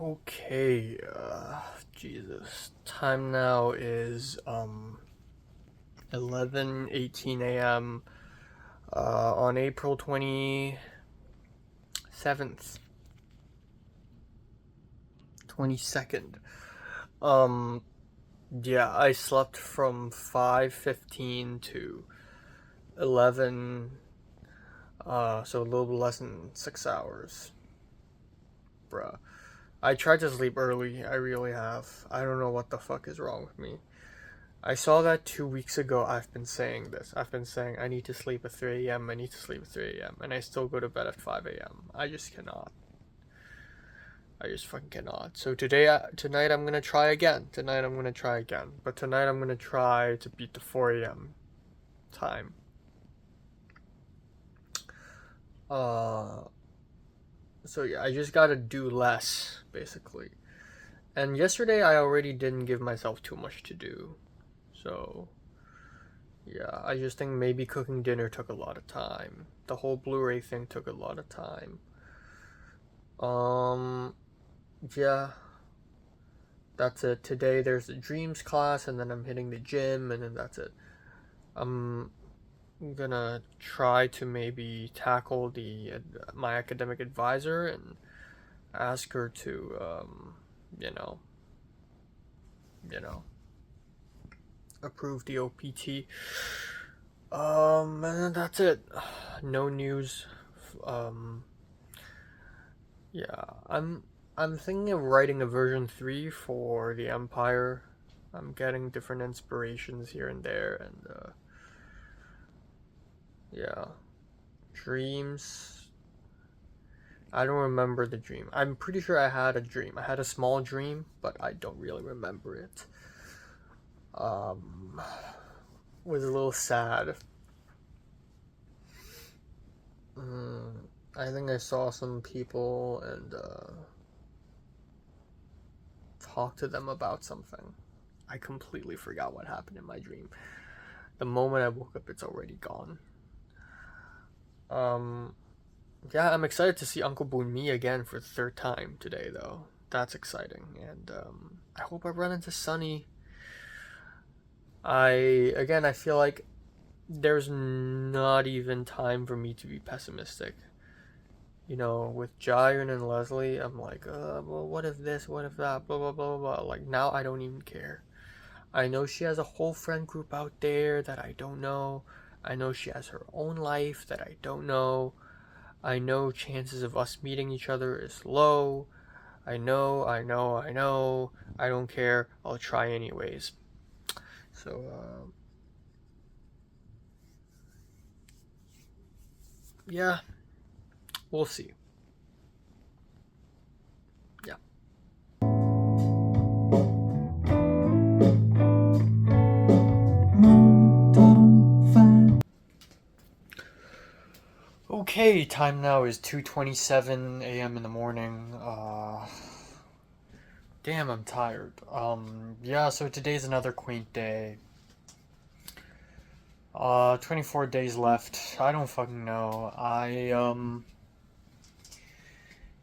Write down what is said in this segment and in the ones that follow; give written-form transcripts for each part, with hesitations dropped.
Okay, Jesus. Time now is 11:18 a.m. On April 27th, 22nd. Um yeah, I slept from 5:15 to 11, so a little less than 6 hours. Bruh. I tried to sleep early, I really have. I don't know what the fuck is wrong with me. I saw that 2 weeks ago. I've been saying this. I've been saying I need to sleep at 3 a.m. I need to sleep at 3 a.m. And I still go to bed at 5 a.m. I just cannot. I just fucking cannot. So tonight I'm gonna try again. Tonight I'm gonna try again. But tonight I'm gonna try to beat the 4 a.m. time. Uh, so yeah, I just gotta do less, basically. And yesterday I already didn't give myself too much to do. So yeah, I just think maybe cooking dinner took a lot of time. The whole Blu-ray thing took a lot of time. Um, yeah, that's it. Today there's the dreams class, and then I'm hitting the gym, and then that's it. I'm gonna try to maybe tackle the my academic advisor and ask her to, you know, you know, approve the OPT. And then that's it. No news. Um, Yeah, I'm thinking of writing a version 3 for the Empire. I'm getting different inspirations here and there, and yeah, dreams. I don't remember the dream. I'm pretty sure I had a dream. I had a small dream, but I don't really remember it. Um, was a little sad. Mm, I think I saw some people and talked to them about something. I completely forgot what happened in my dream. The moment I woke up, it's already gone. Um, yeah, I'm excited to see Uncle Boonmi again for the third time today, though. That's exciting, and I hope I run into Sunny. I feel like there's not even time for me to be pessimistic. You know, with Jiren and Leslie, I'm like, well, what if this, what if that, blah blah blah blah. Like now, I don't even care. I know she has a whole friend group out there that I don't know. I know she has her own life that I don't know. I know chances of us meeting each other is low. I know. I don't care. I'll try anyways. So, yeah, we'll see. Yeah. Okay, time now is 2:27 a.m. in the morning. Damn, I'm tired. Yeah, so today's another quaint day. 24 days left. I don't fucking know.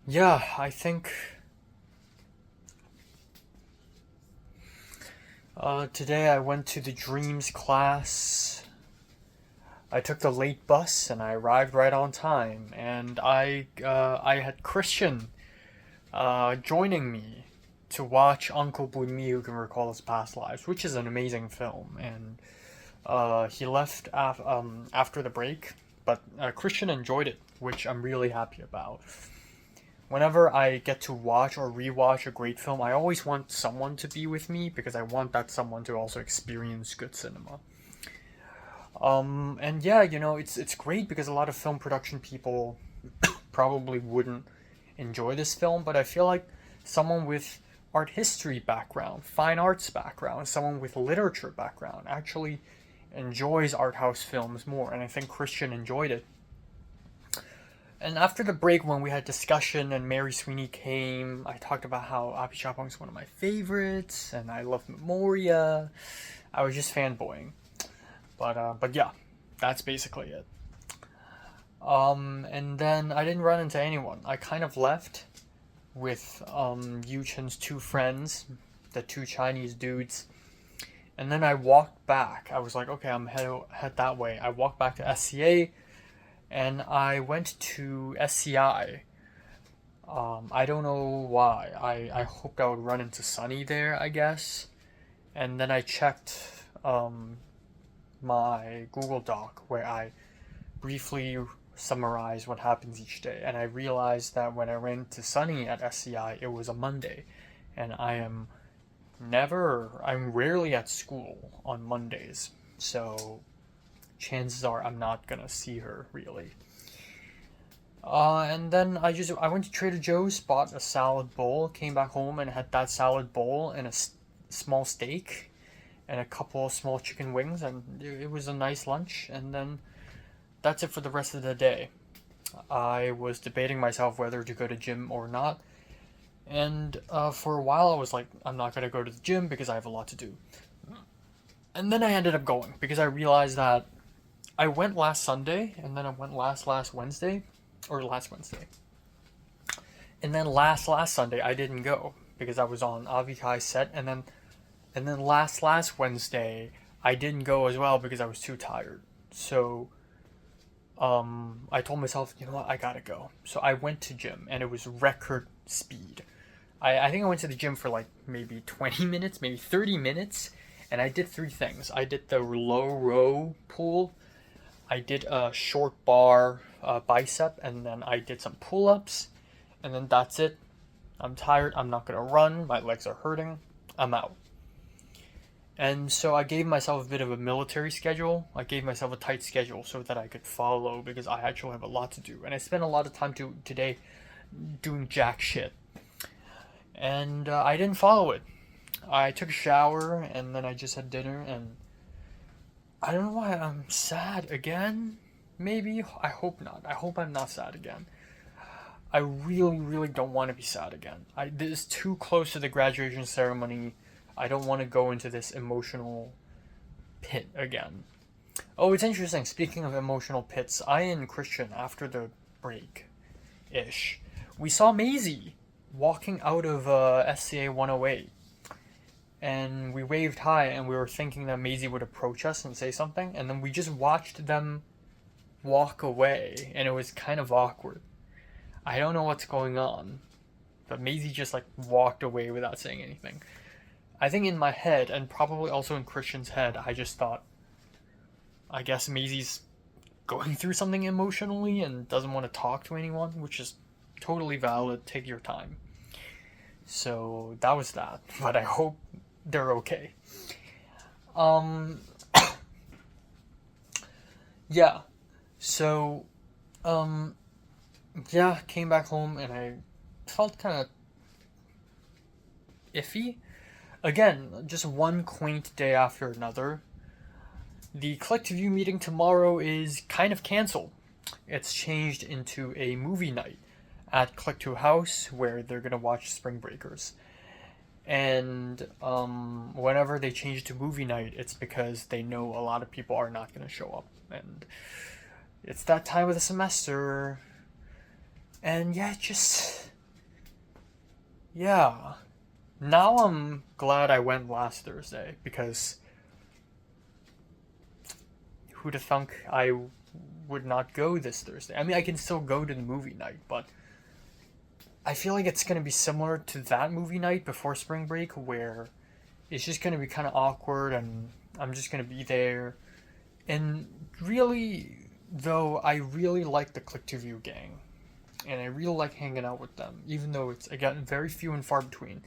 Yeah, I think, today I went to the Dreams class. I took the late bus and I arrived right on time. And I had Christian, joining me to watch Uncle Bunmi Who Can Recall His Past Lives, which is an amazing film. And he left after the break, but Christian enjoyed it, which I'm really happy about. Whenever I get to watch or rewatch a great film, I always want someone to be with me because I want that someone to also experience good cinema. And yeah, it's great because a lot of film production people probably wouldn't enjoy this film, but I feel like someone with art history background, fine arts background, someone with literature background actually enjoys art house films more, and I think Christian enjoyed it. And after the break, when we had discussion and Mary Sweeney came, I talked about how Api Chapong is one of my favorites, and I love Memoria. I was just fanboying, but yeah, that's basically it. And then I didn't run into anyone. I kind of left, with Yu Chen's two friends, the two Chinese dudes. And then I walked back. I was like, okay, I'm head that way. I walked back to SCA, and I went to SCI. I don't know why. I hoped I would run into Sunny there, I guess. And then I checked my Google Doc where I briefly summarize what happens each day. And I realized that when I ran into Sunny at SCI, it was a Monday. And I'm rarely at school on Mondays. So chances are I'm not gonna see her really. And then I went to Trader Joe's, bought a salad bowl, came back home and had that salad bowl and a small steak and a couple of small chicken wings, and it was a nice lunch. And then that's it for the rest of the day. I was debating myself whether to go to gym or not, and for a while I was like, I'm not gonna go to the gym because I have a lot to do. And then I ended up going because I realized that I went last Sunday, and then I went last Wednesday, and then last Sunday I didn't go because I was on Avitai's set, and then last Wednesday I didn't go as well because I was too tired. So I told myself, you know what, I gotta go. So I went to gym, and it was record speed. I think I went to the gym for like maybe 20 minutes, maybe 30 minutes, and I did three things. I did the low row pull, I did a short bar bicep, and then I did some pull-ups, and then that's it. I'm tired, I'm not gonna run, my legs are hurting, I'm out. And so I gave myself a bit of a military schedule. I gave myself a tight schedule so that I could follow because I actually have a lot to do. And I spent a lot of time today doing jack shit. And I didn't follow it. I took a shower and then I just had dinner, and I don't know why I'm sad again. Maybe. I hope not. I hope I'm not sad again. I really, really don't want to be sad again. This is too close to the graduation ceremony. I don't want to go into this emotional pit again. Oh, it's interesting. Speaking of emotional pits, I and Christian, after the break-ish, we saw Maisie walking out of SCA 108. And we waved hi, and we were thinking that Maisie would approach us and say something, and then we just watched them walk away, and it was kind of awkward. I don't know what's going on, but Maisie just like walked away without saying anything. I think in my head, and probably also in Christian's head, I just thought, I guess Maisie's going through something emotionally and doesn't want to talk to anyone, which is totally valid. Take your time. So that was that, but I hope they're okay. Yeah. So, yeah, came back home and I felt kind of iffy. Again, just one quaint day after another. The Click2View meeting tomorrow is kind of canceled. It's changed into a movie night at Click2 House where they're gonna watch Spring Breakers. And whenever they change to movie night, it's because they know a lot of people are not gonna show up, and it's that time of the semester. And yeah. Now I'm glad I went last Thursday, because who'd have thunk I would not go this Thursday? I mean, I can still go to the movie night, but I feel like it's going to be similar to that movie night before spring break, where it's just going to be kind of awkward and I'm just going to be there. And really, though, I really like the Click2View gang, and I really like hanging out with them, even though it's, again, very few and far between.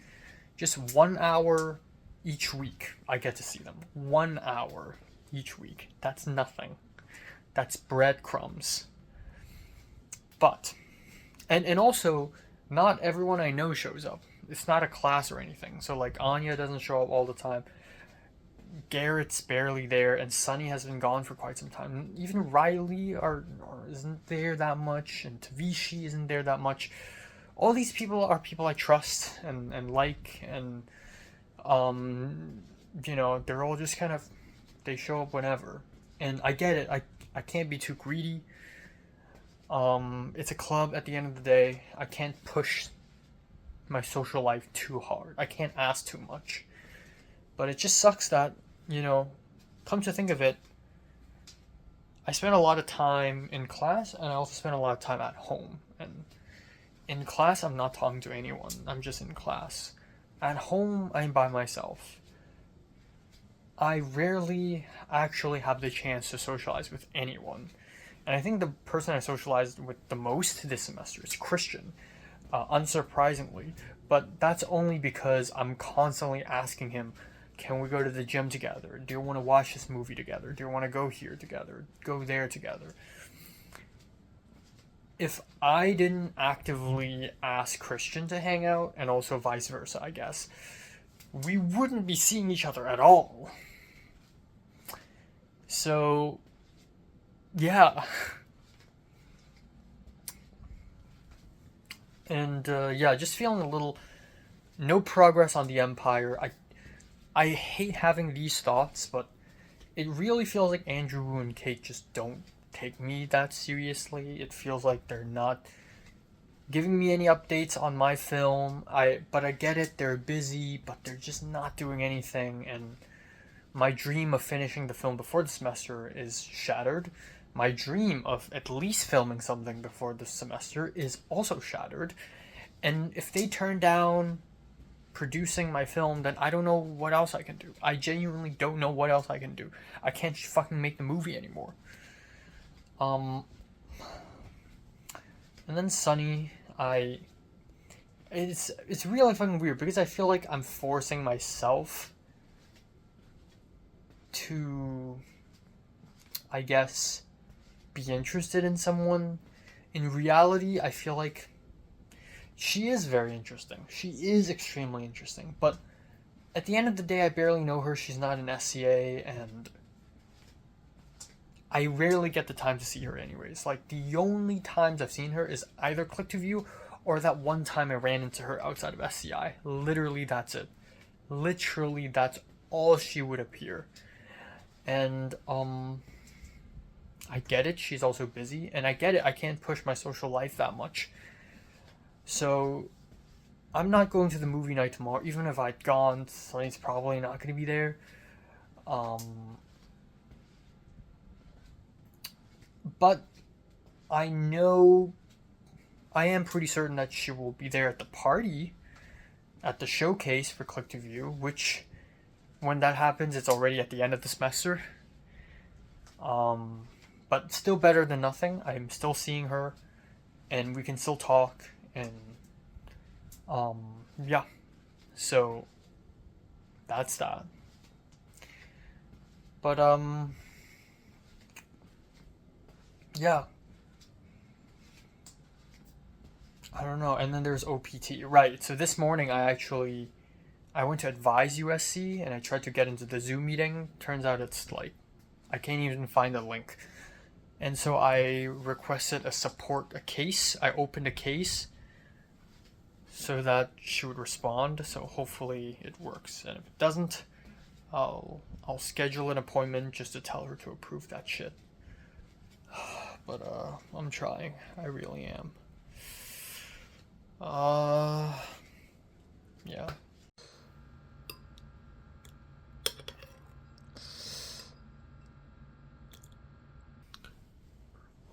Just 1 hour each week I get to see them. 1 hour each week. That's nothing. That's breadcrumbs. But, and also, not everyone I know shows up. It's not a class or anything. So, like, Anya doesn't show up all the time. Garrett's barely there, and Sunny has been gone for quite some time. Even Riley isn't there that much, and Tavishi isn't there that much. All these people are people I trust and like, and they're all just kind of, they show up whenever. And I get it. I can't be too greedy. It's a club at the end of the day. I can't push my social life too hard. I can't ask too much. But it just sucks that, come to think of it, I spend a lot of time in class and I also spend a lot of time at home. And in class, I'm not talking to anyone. I'm just in class. At home, I'm by myself. I rarely actually have the chance to socialize with anyone. And I think the person I socialized with the most this semester is Christian, unsurprisingly. But that's only because I'm constantly asking him, can we go to the gym together? Do you want to watch this movie together? Do you want to go here together? Go there together? If I didn't actively ask Christian to hang out, and also vice versa, I guess, we wouldn't be seeing each other at all. So, yeah. And yeah, just feeling a little no progress on the Empire. I hate having these thoughts, but it really feels like Andrew Wu and Kate just don't take me that seriously. It feels like they're not giving me any updates on my film. But I get it, they're busy, but they're just not doing anything, and my dream of finishing the film before the semester is shattered. My dream of at least filming something before the semester is also shattered. And if they turn down producing my film, then I don't know what else I can do. I genuinely don't know what else I can do. I can't fucking make the movie anymore. And then Sunny, it's really fucking weird because I feel like I'm forcing myself to, I guess, be interested in someone. In reality, I feel like she is very interesting. She is extremely interesting. But at the end of the day, I barely know her. She's not an SCA, and I rarely get the time to see her anyways. Like, the only times I've seen her is either Click to View or that one time I ran into her outside of SCI. Literally, that's it. Literally, that's all she would appear. And, I get it, she's also busy, and I get it, I can't push my social life that much. So, I'm not going to the movie night tomorrow. Even if I'd gone, Sunny's probably not going to be there. But I know, I am pretty certain that she will be there at the party, at the showcase for Click to View, which, when that happens, it's already at the end of the semester. But still better than nothing. I'm still seeing her, and we can still talk, and yeah. So that's that. But yeah. I don't know. And then there's OPT. Right. So this morning I went to Advise USC and I tried to get into the Zoom meeting. Turns out it's like I can't even find a link. And so I requested a case. I opened a case so that she would respond. So hopefully it works. And if it doesn't, I'll schedule an appointment just to tell her to approve that shit. But I'm trying. I really am. Yeah.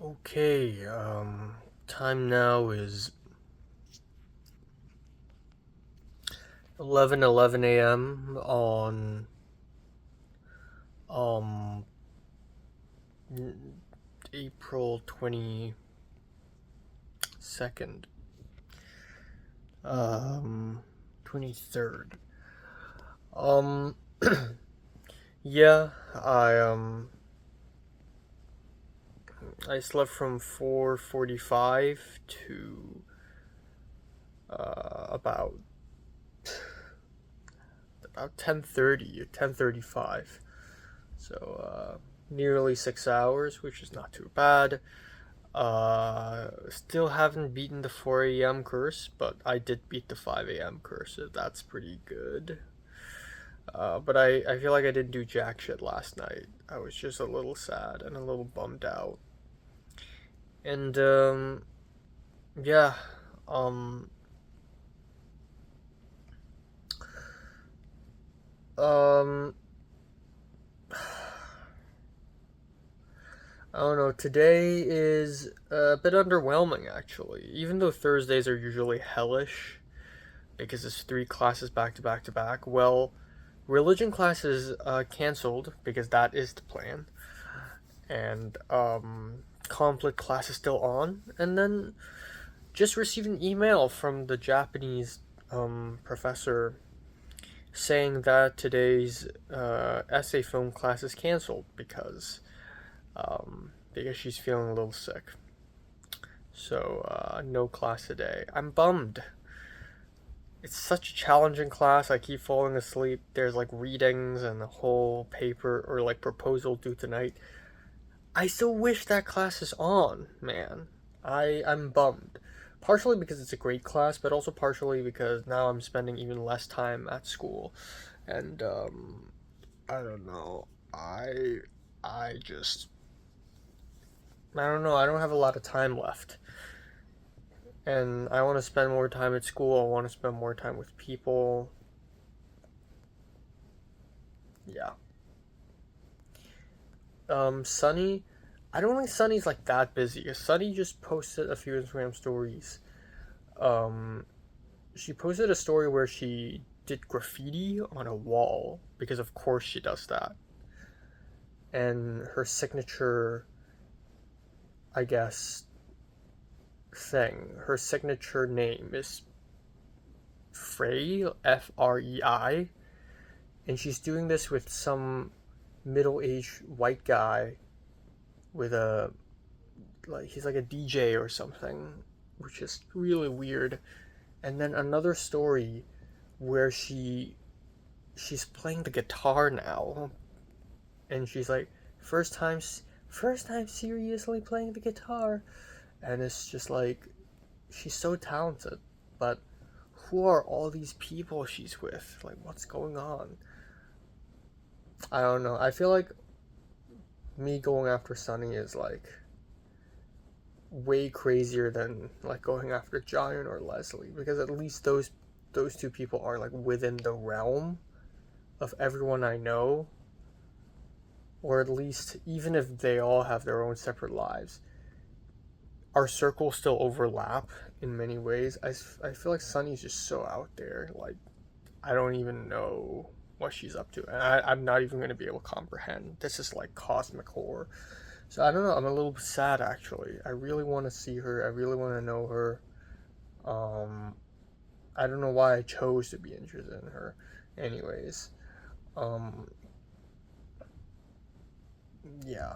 Okay, time now is 11:11 a.m. on April 22nd. 23rd. Yeah, I slept from 4:45 to about 10:30 or 10:35. So nearly 6 hours, which is not too bad. Still haven't beaten the 4 a.m. curse, but I did beat the 5 a.m. curse, so that's pretty good. But I feel like I didn't do jack shit last night. I was just a little sad and a little bummed out. And, yeah, Um, I don't know. Today is a bit underwhelming, actually. Even though Thursdays are usually hellish because it's three classes back to back to back. Well, religion class is canceled because that is the plan, and conflict class is still on. And then just received an email from the Japanese professor saying that today's essay film class is canceled because she's feeling a little sick. So no class today. I'm bummed. It's such a challenging class. I keep falling asleep. There's like readings and a whole paper or like proposal due tonight. I still wish that class is on, man. I'm bummed. Partially because it's a great class, but also partially because now I'm spending even less time at school. And I don't know. I just I don't know. I don't have a lot of time left. And I want to spend more time at school. I want to spend more time with people. Yeah. Sunny, I don't think Sunny's like that busy. Sunny just posted a few Instagram stories. Um, she posted a story where she did graffiti on a wall because of course she does that. And her signature, I guess, her signature name is Frey, Frei, and she's doing this with some middle-aged white guy with a he's like a DJ or something, which is really weird. And then another story where she's playing the guitar now, and she's like first time seriously playing the guitar, and it's just like she's so talented, but who are all these people she's with? Like, what's going on? I don't know. I feel like me going after Sunny is like way crazier than like going after Giant or Leslie, because at least those two people are like within the realm of everyone I know, or at least even if they all have their own separate lives, our circles still overlap in many ways. I feel like Sunny's just so out there. Like, I don't even know what she's up to. And I'm not even going to be able to comprehend. This is like cosmic horror. So I don't know. I'm a little sad, actually. I really want to see her. I really want to know her. Um, I don't know why I chose to be interested in her. Anyways, um, yeah.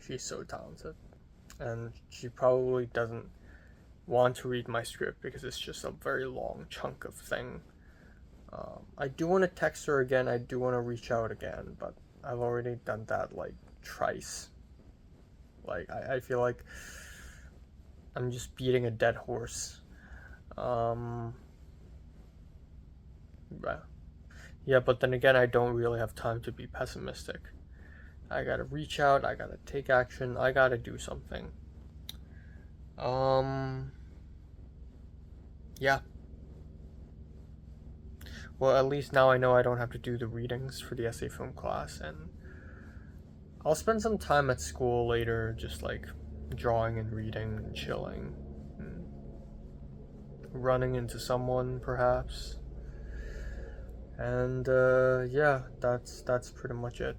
She's so talented. And she probably doesn't want to read my script because it's just a very long chunk of thing. I do want to text her again. I do want to reach out again, but I've already done that like thrice. Like I feel like I'm just beating a dead horse. Um, yeah, but then again, I don't really have time to be pessimistic. I gotta reach out. I gotta take action. I gotta do something. Um, yeah. Well, at least now I know I don't have to do the readings for the essay film class, and I'll spend some time at school later just like drawing and reading and chilling and running into someone perhaps. And yeah, that's pretty much it.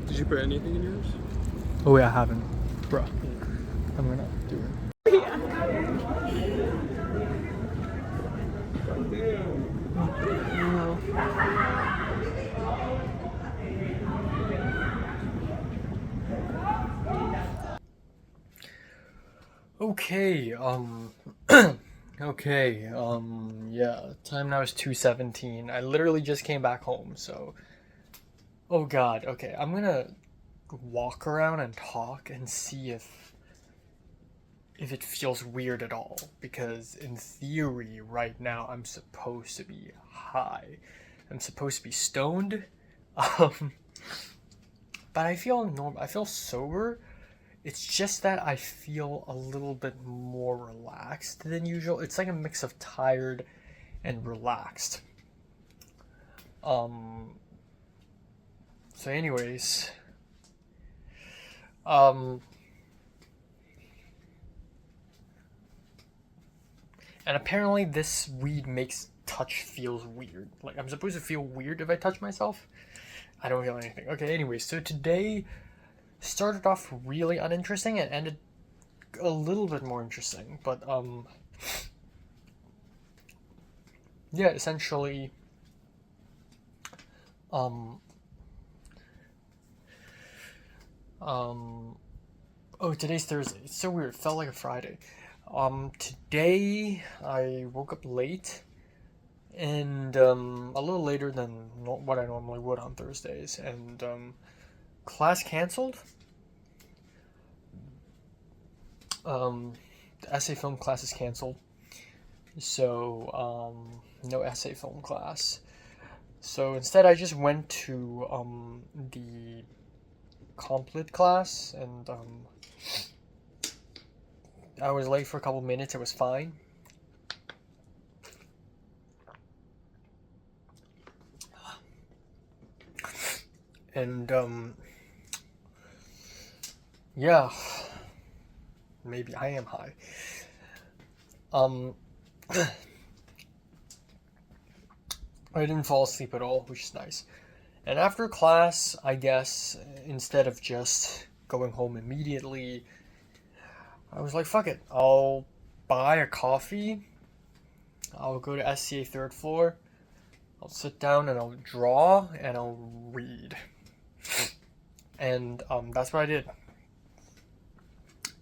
Did you put anything in yours? Oh wait, I haven't. Bro. I'm gonna do it. Okay, okay, yeah, time now is 2:17. I literally just came back home, so, oh god, okay, I'm gonna walk around and talk and see if it feels weird at all, because in theory, right now, I'm supposed to be high. I'm supposed to be stoned, um, but I feel normal. I feel sober. It's just that I feel a little bit more relaxed than usual. It's like a mix of tired and relaxed. Um, so anyways, um, and apparently this weed makes touch feels weird. Like I'm supposed to feel weird if I touch myself. I don't feel anything. Okay, anyways, so today started off really uninteresting and ended a little bit more interesting. But yeah, essentially um oh, today's Thursday. It's so weird. It felt like a Friday. Today I woke up late and a little later than what I normally would on Thursdays, and class canceled. The essay film class is canceled, so no essay film class. So instead, I just went to the comp lit class, and I was late for a couple minutes. It was fine. And yeah, maybe I am high. I didn't fall asleep at all, which is nice. And after class, I guess, instead of just going home immediately, I was like, fuck it. I'll buy a coffee. I'll go to SCA third floor. I'll sit down and I'll draw and I'll read. And that's what I did.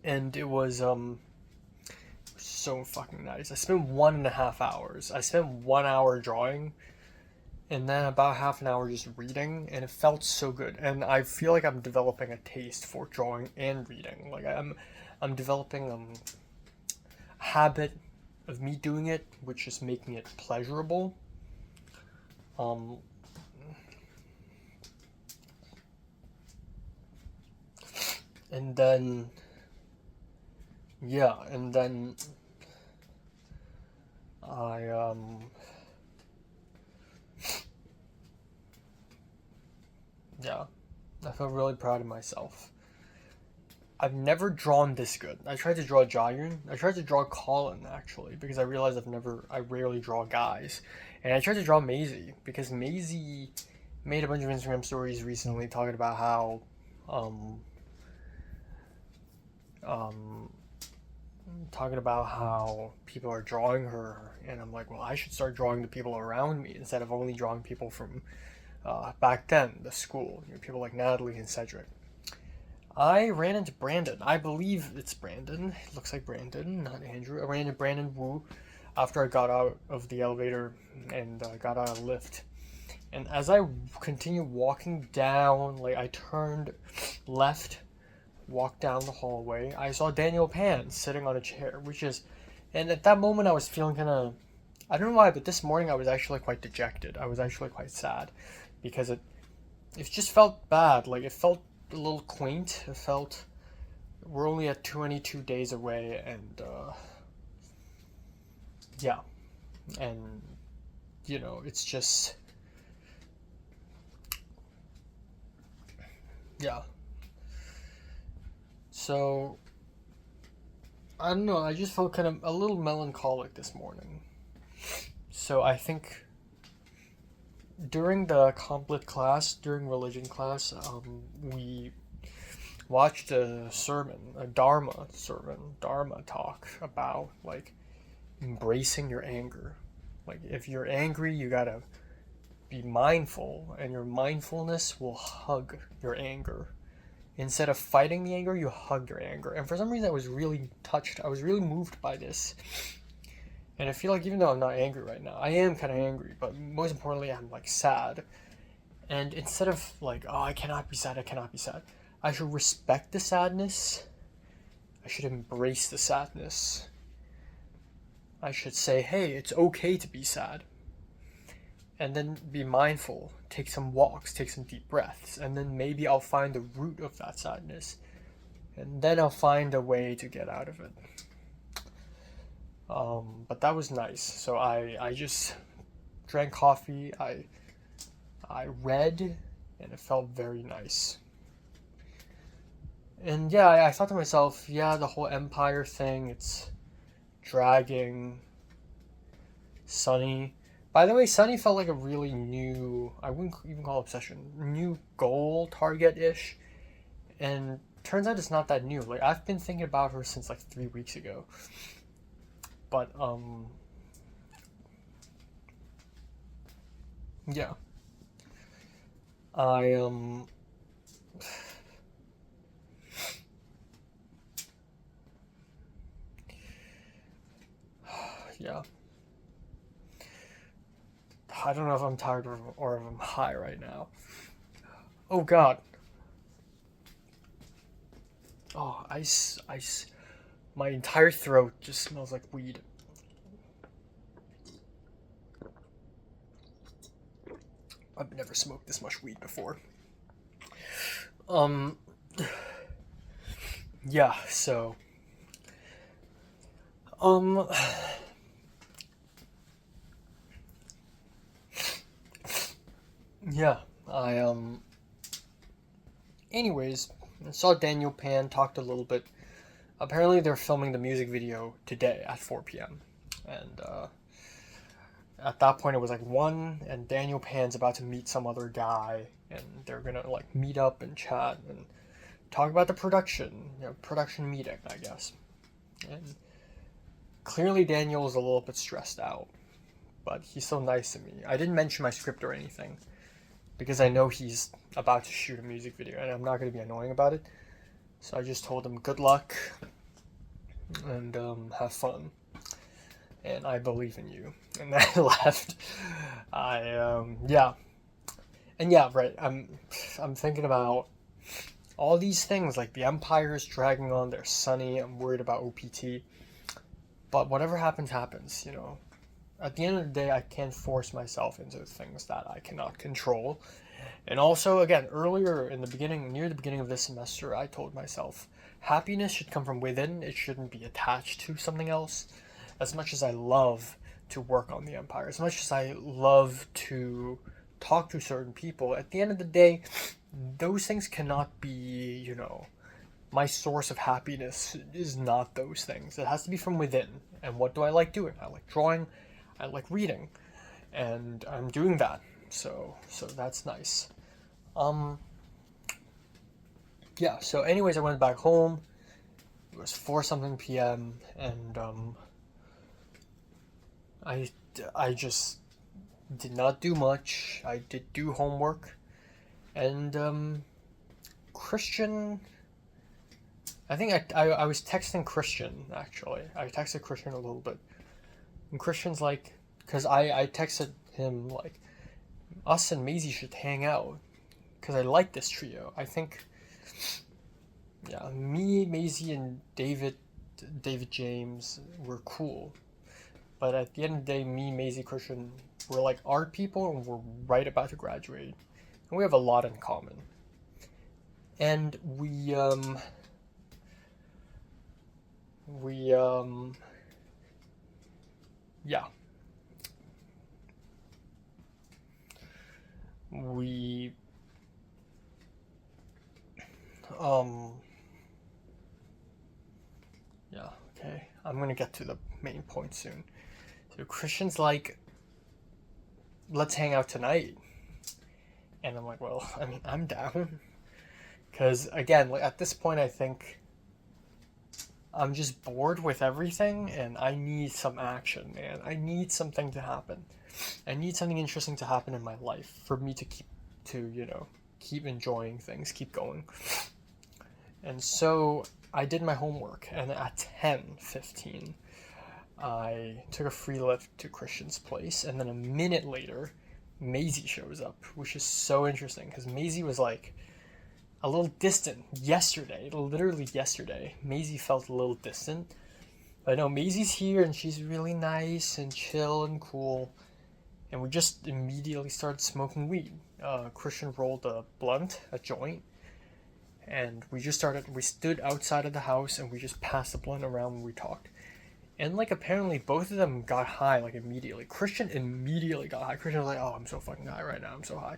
And it was so fucking nice. I spent 1.5 hours. I spent 1 hour drawing and then about half an hour just reading, and it felt so good. And I feel like I'm developing a taste for drawing and reading. Like I'm developing a habit of me doing it, which is making it pleasurable. And then yeah, and then I yeah, I feel really proud of myself. I've never drawn this good. I tried to draw Jayun. I tried to draw Colin actually because I realized I rarely draw guys, and I tried to draw Maisie because Maisie made a bunch of Instagram stories recently talking about how um talking about how people are drawing her, and I'm like, well, I should start drawing the people around me instead of only drawing people from back then, the school, people like Natalie and Cedric. I ran into Brandon. I believe it's Brandon. It looks like Brandon, not Andrew. I ran into Brandon Wu after I got out of the elevator and got out of the lift. And as I continued walking down, like I turned left, walked down the hallway, I saw Daniel Pan sitting on a chair, and at that moment I was feeling kind of, I don't know why, but this morning I was actually quite dejected. I was actually quite sad because it just felt bad. Like it felt a little quaint. It felt we're only at 22 days away, and yeah, and it's just yeah. So I don't know. I just felt kind of a little melancholic this morning. So I think during the complet class, during religion class, we watched a sermon, a Dharma sermon, Dharma talk about like embracing your anger. Like if you're angry, you gotta be mindful, and your mindfulness will hug your anger. Instead of fighting the anger, you hug your anger. And for some reason, I was really touched. I was really moved by this. And I feel like even though I'm not angry right now, I am kind of angry, but most importantly, I'm like sad. And instead of like, oh, I cannot be sad, I should respect the sadness. I should embrace the sadness. I should say, hey, it's okay to be sad. And then be mindful, take some walks, take some deep breaths, and then maybe I'll find the root of that sadness. and then I'll find a way to get out of it. But that was nice. So I just drank coffee. I read, and it felt very nice. And yeah, I thought to myself, yeah, the whole Empire thing, it's dragging. Sunny. By the way, Sunny felt like a really new, I wouldn't even call it obsession, new goal target ish. And turns out it's not that new. Like, I've been thinking about her since like 3 weeks ago. But, yeah. I, yeah. I don't know if I'm tired or if I'm high right now. Oh God. Oh, ice. My entire throat just smells like weed. I've never smoked this much weed before. Yeah, so. Yeah, anyways, I saw Daniel Pan, talked a little bit. Apparently, they're filming the music video today at 4 p.m. And at that point, it was like 1, and Daniel Pan's about to meet some other guy, and they're gonna like meet up and chat and talk about the production, production meeting, I guess. And clearly, Daniel's a little bit stressed out, but he's so nice to me. I didn't mention my script or anything, because I know he's about to shoot a music video and I'm not going to be annoying about it. So I just told him good luck and have fun. And I believe in you. And then I left. Yeah. And yeah, right. I'm thinking about all these things, like the Empire is dragging on, they're Sunny, I'm worried about OPT. But whatever happens, happens, At the end of the day, I can't force myself into things that I cannot control. And also, again, earlier in the beginning, near the beginning of this semester, I told myself happiness should come from within. It shouldn't be attached to something else. As much as I love to work on the Empire, as much as I love to talk to certain people, at the end of the day, those things cannot be, my source of happiness is not those things. It has to be from within. And what do I like doing? I like drawing. I like reading, and I'm doing that, so that's nice. Yeah, so anyways, I went back home. It was 4 something p.m. and I just did not do much. I did do homework, and Christian, I think I was texting Christian, actually. I texted Christian a little bit. And Christian's like, because I texted him, like, us and Maisie should hang out. Because I like this trio. I think, yeah, me, Maisie, and David James were cool. But at the end of the day, me, Maisie, Christian, we're like art people, and we're right about to graduate. And we have a lot in common. And yeah. Yeah, okay. I'm gonna get to the main point soon. So Christian's like, let's hang out tonight. And I'm like, well, I mean, I'm down. Because, again, like, at this point, I think I'm just bored with everything, and I need some action, man. I need something to happen. I need something interesting to happen in my life for me to keep enjoying things, keep going. And so I did my homework, and at 10:15, I took a free lift to Christian's place, and then a minute later, Maisie shows up, which is so interesting, because Maisie was like a little distant yesterday, literally yesterday. Maisie felt a little distant. But no, Maisie's here, and she's really nice and chill and cool. And we just immediately started smoking weed. Christian rolled a blunt, a joint, and we stood outside of the house and we just passed the blunt around when we talked. And like apparently both of them got high like immediately. Christian immediately got high. Christian was like, "Oh, I'm so fucking high right now. I'm so high."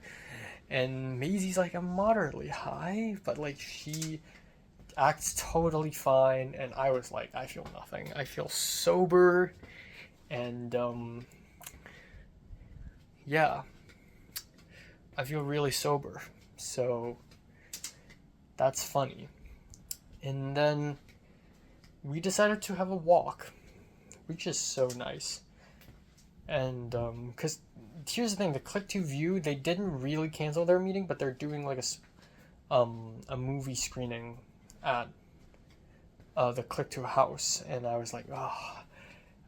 And Maisie's like, "I'm moderately high," but like she acts totally fine. And I was like, I feel nothing. I feel sober, and yeah, I feel really sober. So that's funny. And then we decided to have a walk, which is so nice. And because here's the thing, the Click to View, they didn't really cancel their meeting, but they're doing like a movie screening at the Click to House, and I was like, oh,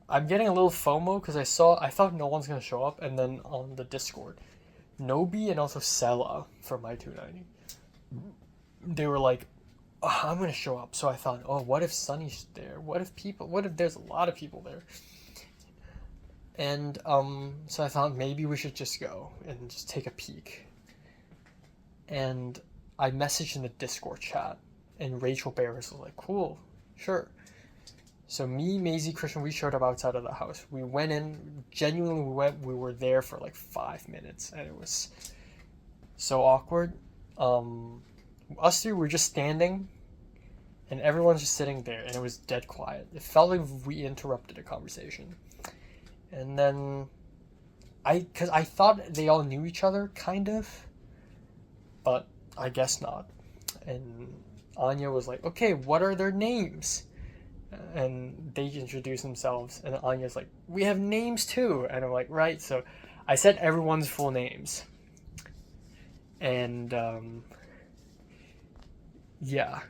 I'm getting a little FOMO because I thought no one's gonna show up, and then on the Discord, Nobi and also Sela from my 290, they were like, oh, I'm gonna show up. So I thought, oh, what if Sunny's there? What if there's a lot of people there? And so I thought maybe we should just go and just take a peek. And I messaged in the Discord chat, and Rachel Barris was like, cool, sure. So me, Maisie, Christian, we showed up outside of the house. We went in, genuinely we were there for like 5 minutes, and it was so awkward. Us three were just standing, and everyone's just sitting there, and it was dead quiet. It felt like we interrupted a conversation. And then because I thought they all knew each other, kind of, but I guess not. And Anya was like, okay, what are their names? And they introduced themselves, and Anya's like, we have names too. And I'm like, right. So I said everyone's full names. And yeah.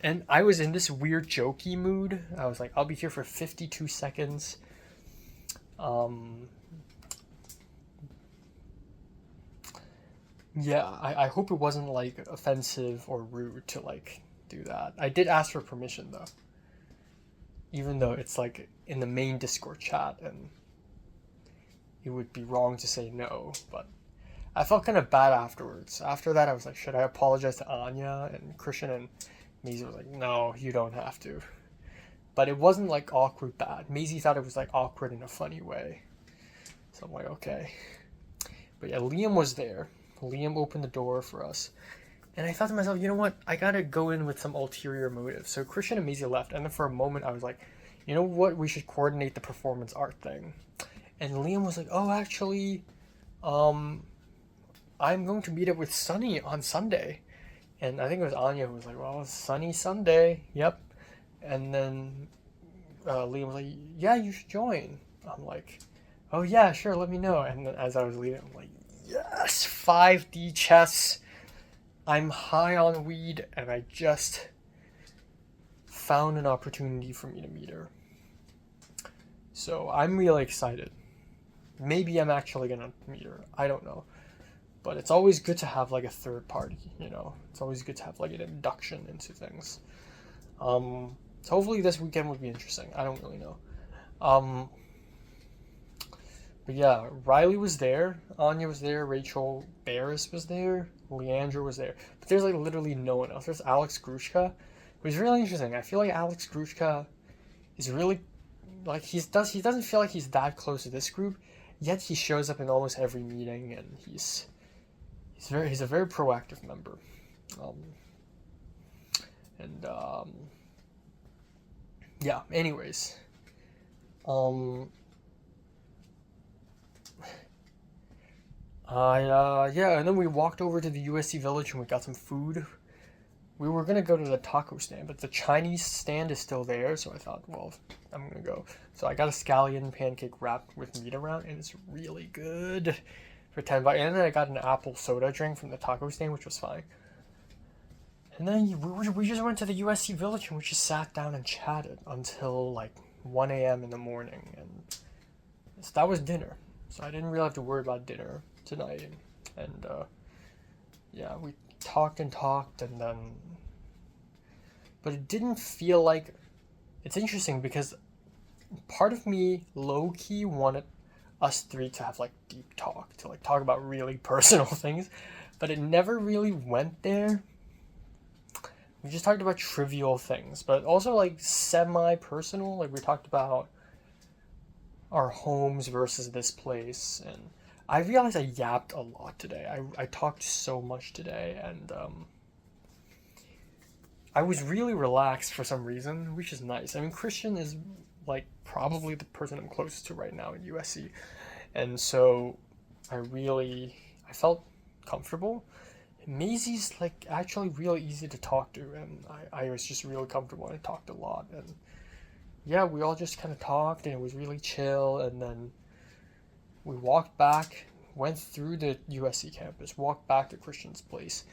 And I was in this weird jokey mood. I was like, I'll be here for 52 seconds. Yeah, I hope it wasn't like offensive or rude to like do that. I did ask for permission though, even though it's like in the main Discord chat, and it would be wrong to say no. But I felt kind of bad afterwards. After that, I was like, should I apologize to Anya? And Christian and Maisie was like, no, you don't have to. But it wasn't like awkward bad. Maisie thought it was like awkward in a funny way. So I'm like, okay. But yeah, Liam was there. Liam opened the door for us. And I thought to myself, you know what? I gotta go in with some ulterior motive. So Christian and Maisie left. And then for a moment, I was like, you know what? We should coordinate the performance art thing. And Liam was like, oh, actually, I'm going to meet up with Sunny on Sunday. And I think it was Anya who was like, well, Sunny Sunday. Yep. And then Liam was like, yeah, you should join. I'm like, oh yeah, sure, let me know. And then as I was leaving, I'm like, yes, 5D chess. I'm high on weed, and I just found an opportunity for me to meet her. So I'm really excited. Maybe I'm actually gonna meet her. I don't know. But it's always good to have like a third party, you know? It's always good to have like an induction into things. So hopefully this weekend would be interesting. I don't really know. But yeah, Riley was there, Anya was there, Rachel Barris was there, Leandra was there. But there's like literally no one else. There's Alex Grushka, who's really interesting. I feel like Alex Grushka is really like he doesn't feel like he's that close to this group, yet he shows up in almost every meeting, and he's a very proactive member. Yeah, anyways. Yeah, and then we walked over to the USC Village and we got some food. We were gonna go to the taco stand, but the Chinese stand is still there, so I thought, well, I'm gonna go. So I got a scallion pancake wrapped with meat around, and it's really good for $10. And then I got an apple soda drink from the taco stand, which was fine. And then we just went to the USC Village and we just sat down and chatted until like 1 a.m. in the morning, and so that was dinner. So I didn't really have to worry about dinner tonight, and yeah, we talked, and then, but it didn't feel like, it's interesting because part of me low-key wanted us three to have like deep talk, to like talk about really personal things, but it never really went there. we just talked about trivial things, but also like semi-personal. Like we talked about our homes versus this place, and I realized I yapped a lot today. I talked so much today, and I was really relaxed for some reason, which is nice. I mean, Christian is like probably the person I'm closest to right now in USC, and so I felt comfortable. Maisie's like actually really easy to talk to, and I was just really comfortable. I talked a lot, and yeah, we all just kind of talked, and it was really chill. And then we walked back, went through the USC campus, walked back to Christian's place,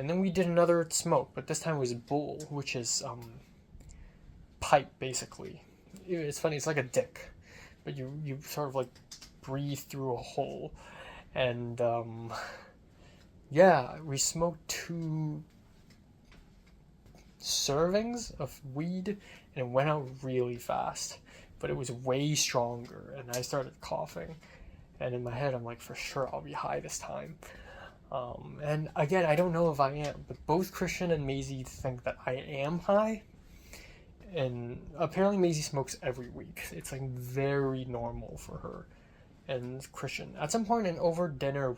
and then we did another smoke, but this time it was bowl, which is pipe basically. It's funny, it's like a dick, but you sort of like breathe through a hole, and yeah, we smoked 2 servings of weed, and it went out really fast, but it was way stronger, and I started coughing, and in my head I'm like, for sure I'll be high this time. And again, I don't know if I am, but both Christian and Maisie think that I am high. And apparently Maisie smokes every week. It's like very normal for her and Christian. At some point and over dinner,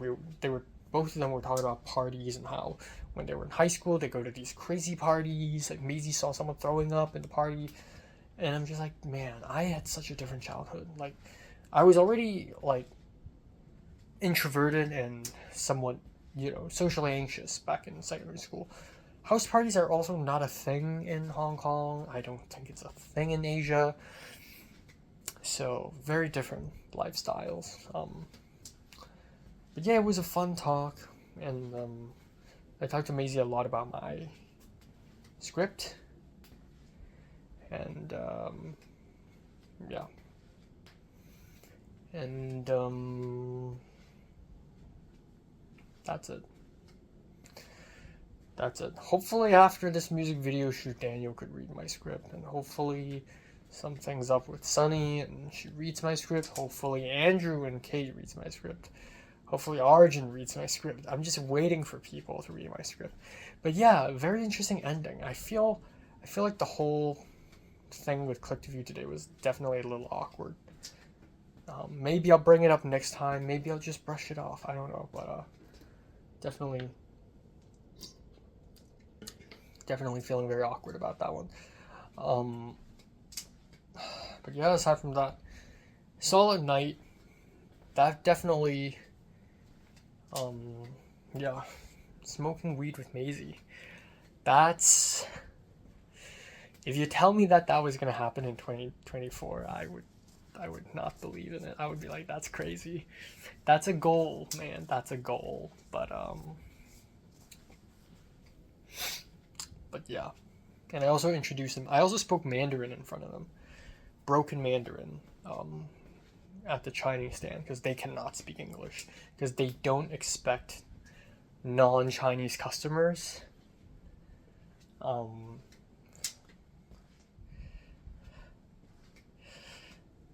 both of them were talking about parties and how when they were in high school they go to these crazy parties. Like Maisie saw someone throwing up in the party, and I'm just like, man, I had such a different childhood. Like I was already like introverted and somewhat socially anxious back in secondary school. House parties are also not a thing in Hong Kong. I don't think it's a thing in Asia. So, very different lifestyles. But yeah, it was a fun talk. And I talked to Maisie a lot about my script. And yeah. And that's it. That's it. Hopefully after this music video shoot, Daniel could read my script, and hopefully something's up with Sunny and she reads my script. Hopefully Andrew and Kate reads my script. Hopefully Arjun reads my script. I'm just waiting for people to read my script. But yeah, very interesting ending. I feel like the whole thing with Click to View today was definitely a little awkward. Maybe I'll bring it up next time. Maybe I'll just brush it off. I don't know, but definitely feeling very awkward about that one. But yeah, aside from that, solid night. That definitely, yeah, smoking weed with Maisie. That's, if you tell me that was gonna happen in 2024, I would not believe in it. I would be like, that's crazy. That's a goal, man. That's a goal. But yeah. And I also introduced him. I also spoke Mandarin in front of them. Broken Mandarin. At the Chinese stand, because they cannot speak English. Because they don't expect non-Chinese customers.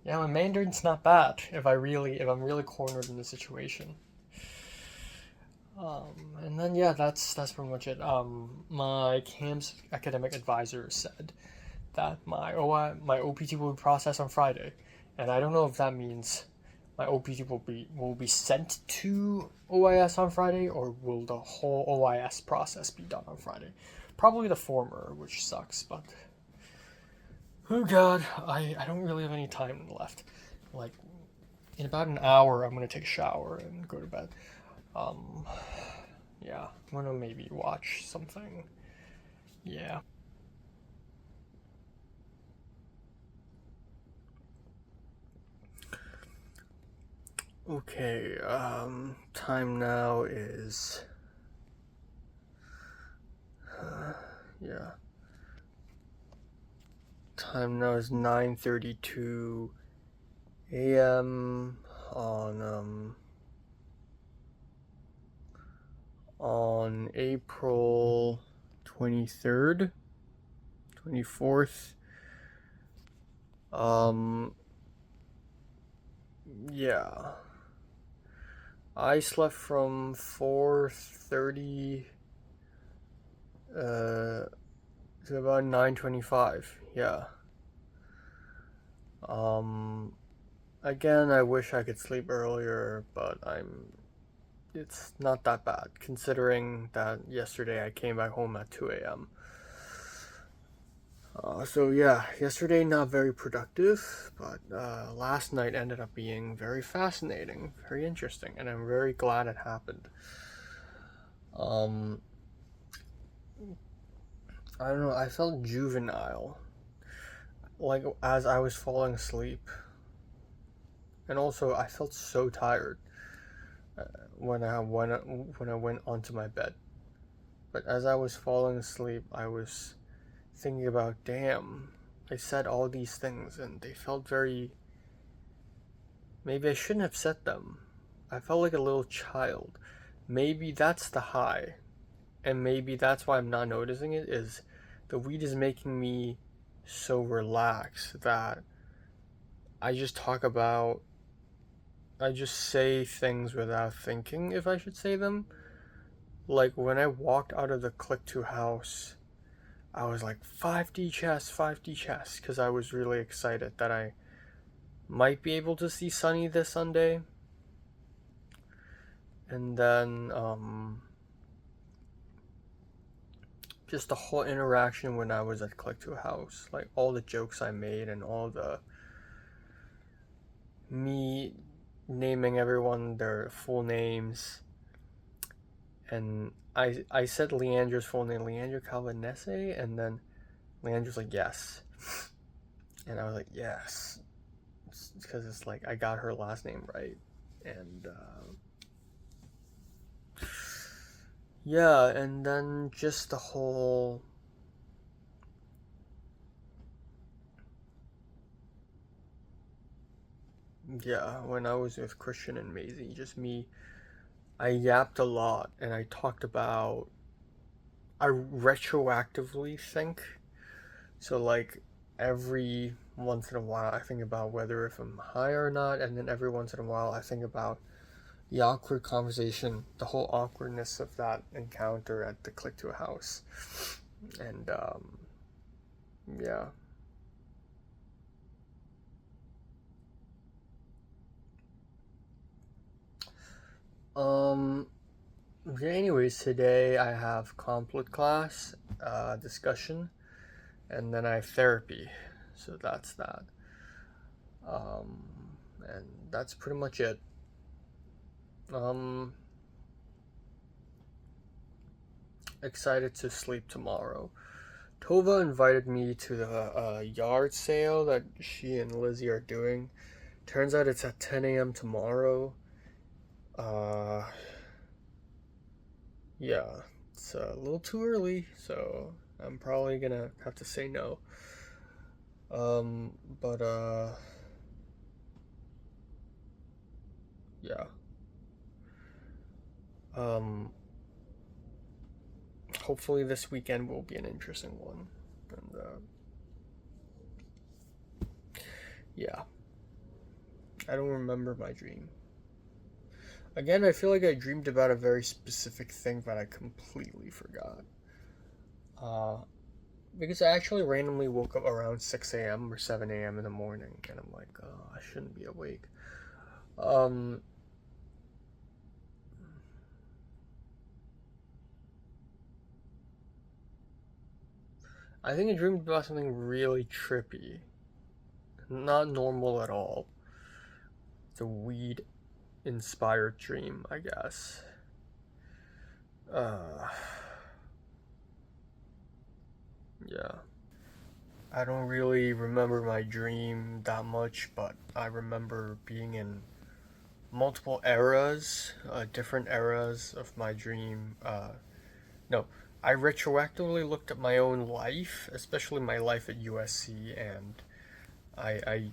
Yeah, my Mandarin's not bad if I'm really cornered in the situation. And then yeah, that's pretty much it. My camp's academic advisor said that my OPT will be processed on Friday, and I don't know if that means my OPT will be sent to OIS on Friday, or will the whole OIS process be done on Friday? Probably the former, which sucks, but oh god, I don't really have any time left. Like in about an hour, I'm gonna take a shower and go to bed. Yeah, I'm gonna maybe watch something. Yeah. Okay, time now is, yeah. Time now is 9:32 a.m. on April 23rd, 24th. Yeah. I slept from 4:30 It's about 9:25. Yeah. Um, Again, I wish I could sleep earlier, but it's not that bad considering that yesterday I came back home at 2 a.m. So yeah, yesterday not very productive, but last night ended up being very fascinating, very interesting, and I'm very glad it happened. Um, I don't know, I felt juvenile, like as I was falling asleep, and also I felt so tired when I went onto my bed. But as I was falling asleep, I was thinking about, damn, I said all these things and they felt very. Maybe I shouldn't have said them. I felt like a little child. Maybe that's the high, and maybe that's why I'm not noticing it. Is the weed is making me so relaxed that I just talk about. I just say things without thinking if I should say them. Like when I walked out of the Click 2 house, I was like 5D chess, 5D chess, because I was really excited that I might be able to see Sunny this Sunday. And then just the whole interaction when I was at Click 2 house, like all the jokes I made and all the me naming everyone their full names. And I said Leandra's full name, Leandra Calvanese, and then Leandra's like, yes. And I was like, yes. Because it's like I got her last name right. And yeah, and then just the whole. Yeah, when I was with Christian and Maisie, just me, I yapped a lot and I talked about. I retroactively think. So, like, every once in a while, I think about whether if I'm high or not, and then every once in a while, I think about the awkward conversation, the whole awkwardness of that encounter at the Click to a house. And, yeah. Um, Anyways, today I have complet class, discussion, and then I have therapy. So that's that. Um, and that's pretty much it. Um, Excited to sleep tomorrow. Tova invited me to the yard sale that she and Lizzie are doing. Turns out it's at 10 a.m. tomorrow. Uh, yeah, it's a little too early, so I'm probably gonna have to say no. But yeah. Um, Hopefully this weekend will be an interesting one. And yeah, I don't remember my dream. Again, I feel like I dreamed about a very specific thing, but I completely forgot. Uh, because I actually randomly woke up around 6 a.m. or 7 a.m. in the morning, and I'm like, oh, I shouldn't be awake. Um, I think I dreamed about something really trippy. Not normal at all. It's a weed inspired dream, I guess. Uh, yeah. I don't really remember my dream that much, but I remember being in multiple eras, different eras of my dream. No, I retroactively looked at my own life, especially my life at USC, and I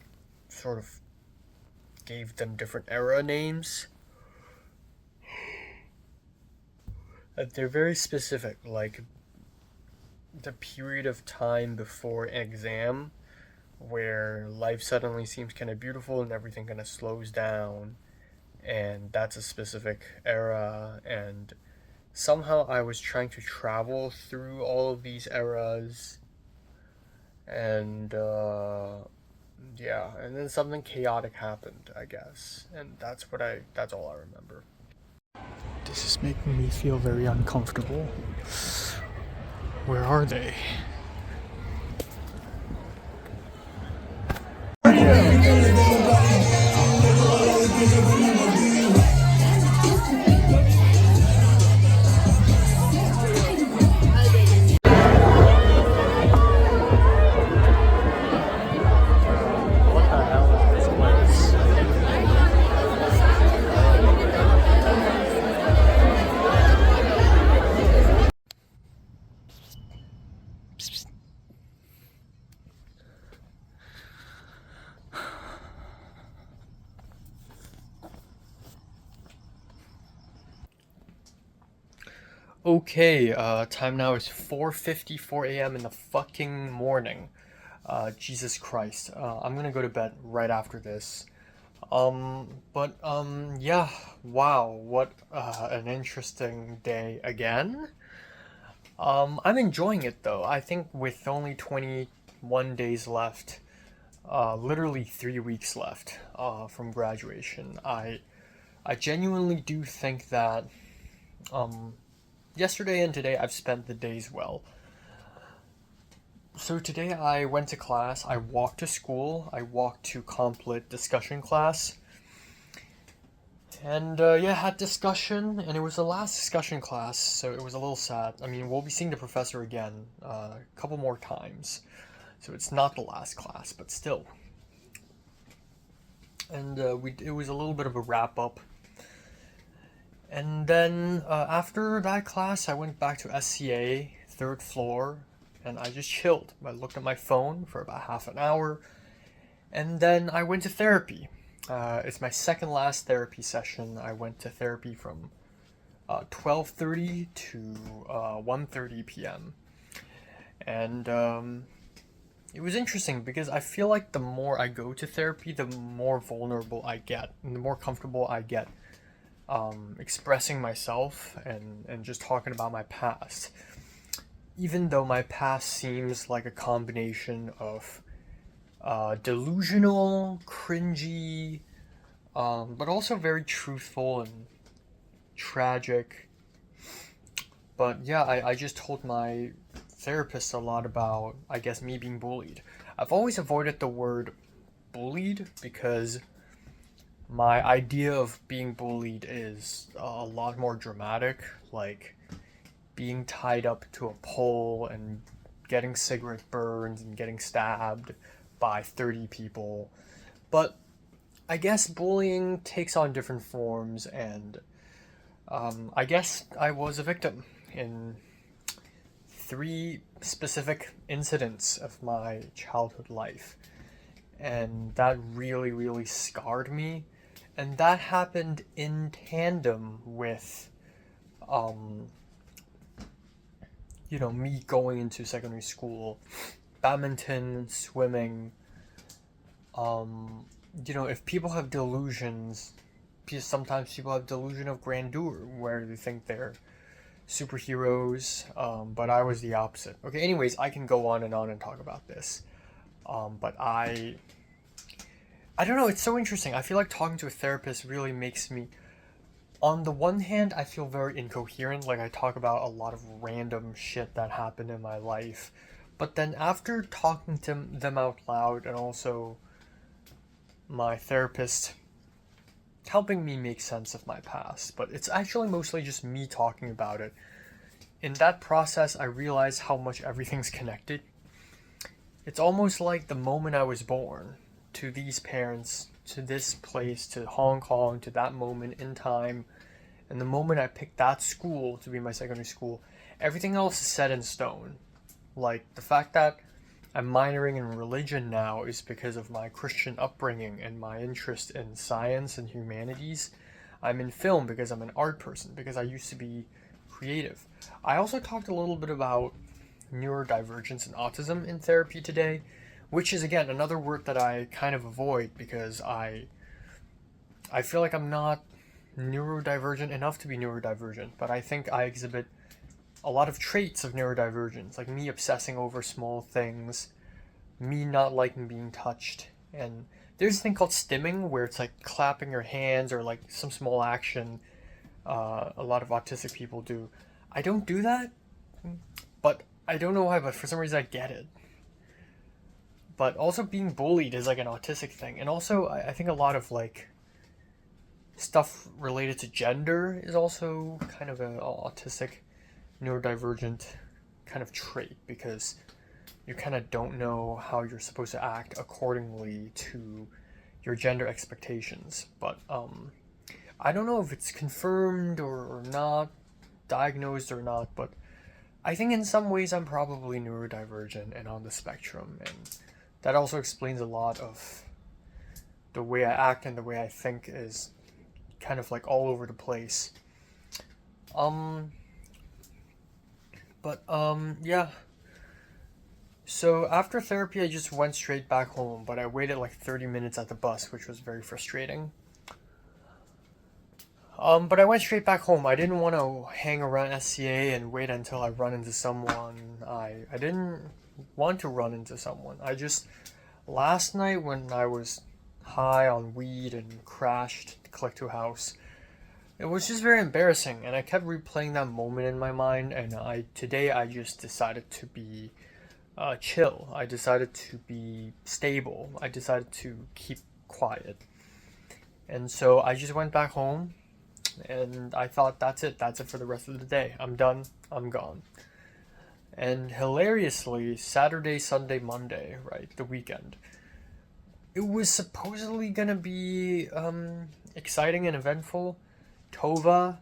sort of gave them different era names. They're very specific, like the period of time before an exam where life suddenly seems kind of beautiful and everything kind of slows down, and that's a specific era. And somehow I was trying to travel through all of these eras and yeah, and then something chaotic happened, I guess, and that's all I remember. This is making me feel very uncomfortable. Where are they? What the hell is this place? Okay, time now is 4:54 a.m. in the fucking morning. Jesus Christ. I'm gonna go to bed right after this. Yeah, wow, what an interesting day again. I'm enjoying it though. I think with only 21 days left, literally 3 weeks left from graduation, I genuinely do think that yesterday and today I've spent the days well. So today I went to class, I walked to school, I walked to complet discussion class, and yeah, had discussion, and it was the last discussion class, so it was a little sad. I mean, we'll be seeing the professor again a couple more times, so it's not the last class, but still. And it was a little bit of a wrap up. And then after that class, I went back to SCA, third floor, and I just chilled. I looked at my phone for about half an hour, and then I went to therapy. It's my second last therapy session. I went to therapy from 12:30 to 1:30 p.m. And it was interesting because I feel like the more I go to therapy, the more vulnerable I get, and the more comfortable I get expressing myself and just talking about my past. Even though my past seems like a combination of delusional, cringy, but also very truthful and tragic. But yeah, I just told my therapist a lot about, I guess, me being bullied. I've always avoided the word bullied because my idea of being bullied is a lot more dramatic, like being tied up to a pole and getting cigarette burns and getting stabbed by 30 people. But I guess bullying takes on different forms, and I guess I was a victim in 3 specific incidents of my childhood life. And that really, really scarred me. And that happened in tandem with, me going into secondary school, badminton, swimming. If people have delusions, because sometimes people have delusion of grandeur where they think they're superheroes, but I was the opposite. Okay, anyways, I can go on and talk about this. But I don't know, it's so interesting. I feel like talking to a therapist really makes me, on the one hand, I feel very incoherent, like I talk about a lot of random shit that happened in my life. But then after talking to them out loud, and also my therapist helping me make sense of my past, but it's actually mostly just me talking about it. In that process, I realized how much everything's connected. It's almost like the moment I was born, to these parents, to this place, to Hong Kong, to that moment in time, and the moment I picked that school to be my secondary school, everything else is set in stone. Like, the fact that I'm minoring in religion now is because of my Christian upbringing and my interest in science and humanities. I'm in film because I'm an art person, because I used to be creative. I also talked a little bit about neurodivergence and autism in therapy today, which is, again, another word that I kind of avoid because I feel like I'm not neurodivergent enough to be neurodivergent, but I think I exhibit a lot of traits of neurodivergence, like me obsessing over small things, me not liking being touched. And there's a thing called stimming where it's like clapping your hands or like some small action. A lot of autistic people do. I don't do that, but I don't know why, but for some reason I get it. But also being bullied is like an autistic thing. And also I think a lot of like stuff related to gender is also kind of an autistic, neurodivergent kind of trait, because you kind of don't know how you're supposed to act accordingly to your gender expectations. But I don't know if it's confirmed or not, diagnosed or not, but I think in some ways I'm probably neurodivergent and on the spectrum, and that also explains a lot of the way I act and the way I think is kind of like all over the place. Yeah. So after therapy, I just went straight back home, but I waited like 30 minutes at the bus, which was very frustrating. But I went straight back home. I didn't want to hang around SCA and wait until I run into someone. I didn't want to run into someone. Last night when I was high on weed and crashed Collecto House, it was just very embarrassing, and I kept replaying that moment in my mind, and today I just decided to be chill. I decided to be stable. I decided to keep quiet. And so I just went back home, and I thought, that's it for the rest of the day. I'm done, I'm gone. And hilariously, Saturday, Sunday, Monday, right, the weekend, it was supposedly gonna be exciting and eventful. Tova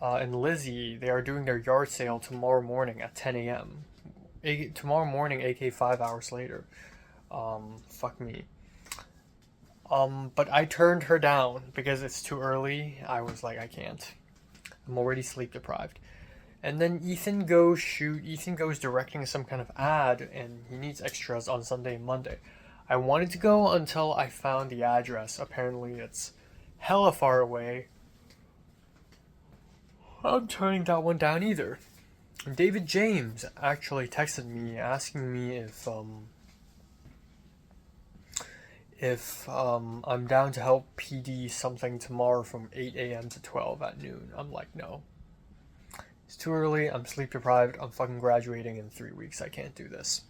and Lizzie, they are doing their yard sale tomorrow morning at 10 a.m. Tomorrow morning, aka 5 hours later. Fuck me. But I turned her down because it's too early. I was like, I can't. I'm already sleep deprived. And then Ethan goes directing some kind of ad, and he needs extras on Sunday and Monday. I wanted to go until I found the address. Apparently it's hella far away. I'm turning that one down either. David James actually texted me asking me if I'm down to help PD something tomorrow from 8 a.m. to 12 at noon. I'm like, no. It's too early, I'm sleep deprived, I'm fucking graduating in 3 weeks, I can't do this.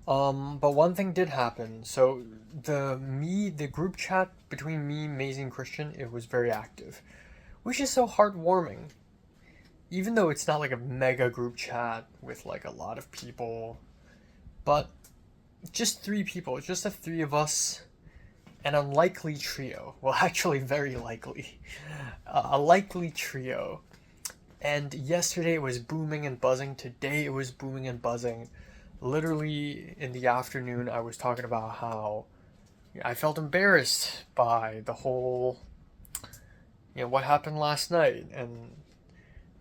But one thing did happen. So the group chat between me, Maisie, and Christian, it was very active, which is so heartwarming. Even though it's not like a mega group chat with like a lot of people, but just 3 people, just the 3 of us, an unlikely trio. Well, actually, very likely. A likely trio. And yesterday it was booming and buzzing. Today it was booming and buzzing. Literally in the afternoon, I was talking about how I felt embarrassed by the whole, what happened last night, and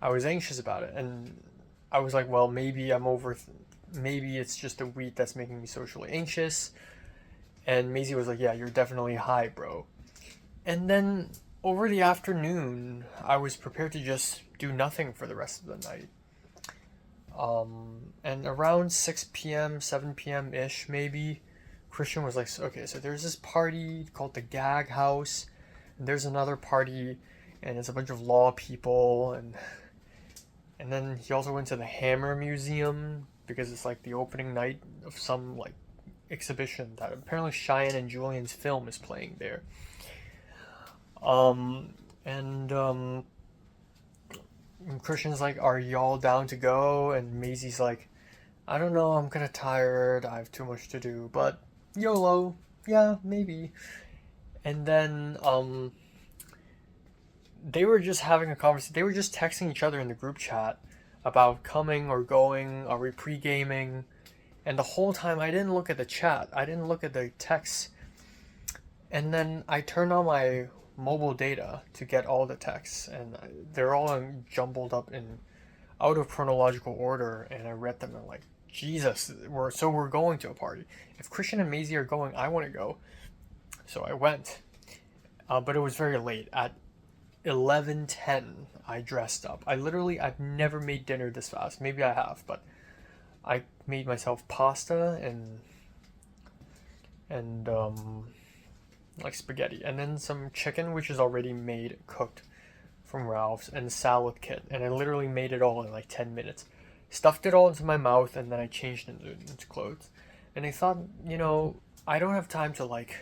I was anxious about it. And I was like, well, maybe maybe it's just a week that's making me socially anxious. And Maisie was like, yeah, you're definitely high, bro. And then over the afternoon, I was prepared to just do nothing for the rest of the night. And around 6 p.m., 7 p.m.-ish, maybe, Christian was like, okay, so there's this party called the Gag House, and there's another party, and it's a bunch of law people, and then he also went to the Hammer Museum, because it's like the opening night of some like exhibition that apparently Cheyenne and Julian's film is playing there. And Christian's like, are y'all down to go? And Maisie's like, I don't know, I'm kind of tired, I have too much to do, but YOLO, yeah, maybe. And then they were just having a conversation. They were just texting each other in the group chat about coming or going, are we pre-gaming? And the whole time I didn't look at the chat, I didn't look at the texts. And then I turned on my mobile data to get all the texts, and they're all jumbled up in out of chronological order, and I read them and I'm like, Jesus, we're going to a party. If Christian and Maisie are going, I want to go. So I went. But it was very late. At 11:10 I dressed up. I've never made dinner this fast. Maybe I have, but I made myself pasta and like spaghetti, and then some chicken which is already made cooked from Ralph's, and salad kit, and I literally made it all in like 10 minutes. Stuffed it all into my mouth, and then I changed into clothes. And I thought, I don't have time to like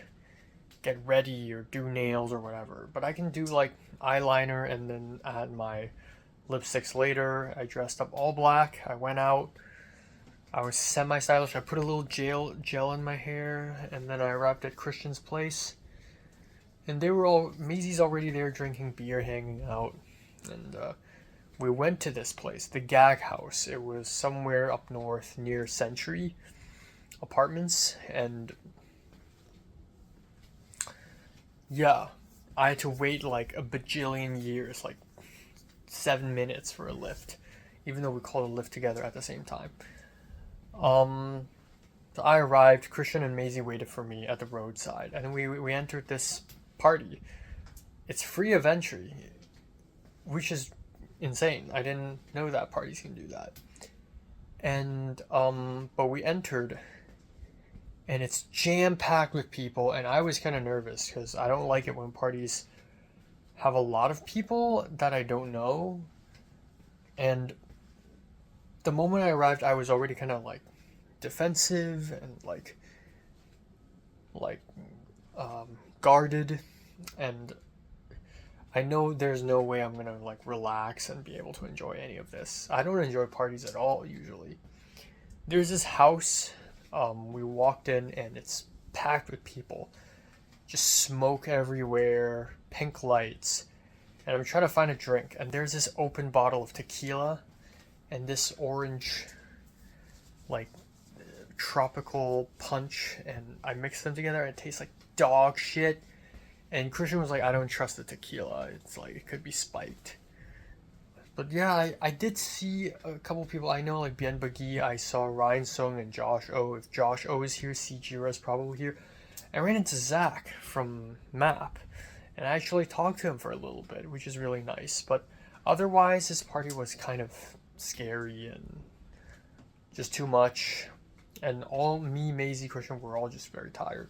get ready or do nails or whatever, but I can do like eyeliner and then add my lipsticks later. I dressed up all black. I went out. I was semi-stylish. I put a little gel in my hair, and then I arrived at Christian's place. And Maisie's already there drinking beer, hanging out. And we went to this place, the Gag House. It was somewhere up north near Century Apartments. And yeah, I had to wait like a bajillion years, like 7 minutes for a lift, even though we called a lift together at the same time. So I arrived. Christian and Maisie waited for me at the roadside, and then we entered this party. It's free of entry, which is insane. I didn't know that parties can do that. And but we entered, and it's jam packed with people, and I was kind of nervous because I don't like it when parties have a lot of people that I don't know. And the moment I arrived, I was already kind of like defensive and like guarded, and I know there's no way I'm gonna like relax and be able to enjoy any of this. I don't enjoy parties at all usually. There's this house, we walked in, and it's packed with people, just smoke everywhere, pink lights, and I'm trying to find a drink, and there's this open bottle of tequila and this orange like tropical punch, and I mixed them together, and it tastes like dog shit. And Christian was like, I don't trust the tequila, it's like it could be spiked. But yeah, I did see a couple people I know, like Bien Bagi. I saw Ryan Sung and Josh O. If Josh O is here, Jira is probably here. I ran into Zach from MAP, and I actually talked to him for a little bit, which is really nice. But otherwise, this party was kind of scary and just too much. And me, Maisie, Christian, were all just very tired.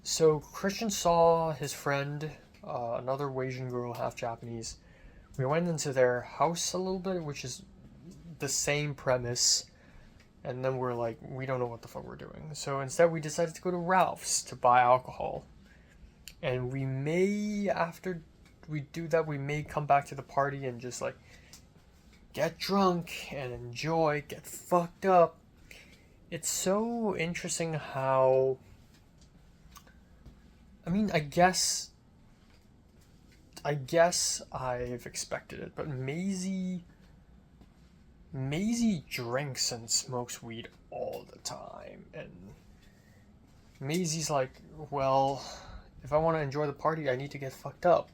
So Christian saw his friend, another Asian girl, half Japanese. We went into their house a little bit, which is the same premise. And then we're like, we don't know what the fuck we're doing. So instead we decided to go to Ralph's to buy alcohol. And we may, after we do that, we may come back to the party and just like get drunk and enjoy, get fucked up. It's so interesting how, I mean, I guess I've expected it, but Maisie drinks and smokes weed all the time, and Maisie's like, well, if I want to enjoy the party, I need to get fucked up.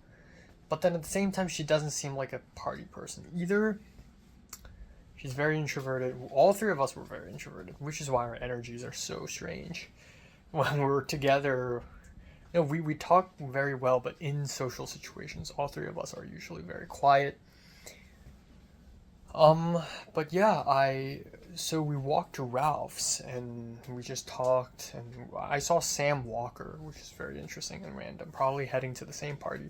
But then at the same time, she doesn't seem like a party person either. She's very introverted. All three of us were very introverted, which is why our energies are so strange. When we're together, we talk very well, but in social situations, all three of us are usually very quiet. But yeah, so we walked to Ralph's, and we just talked, and I saw Sam Walker, which is very interesting and random, probably heading to the same party.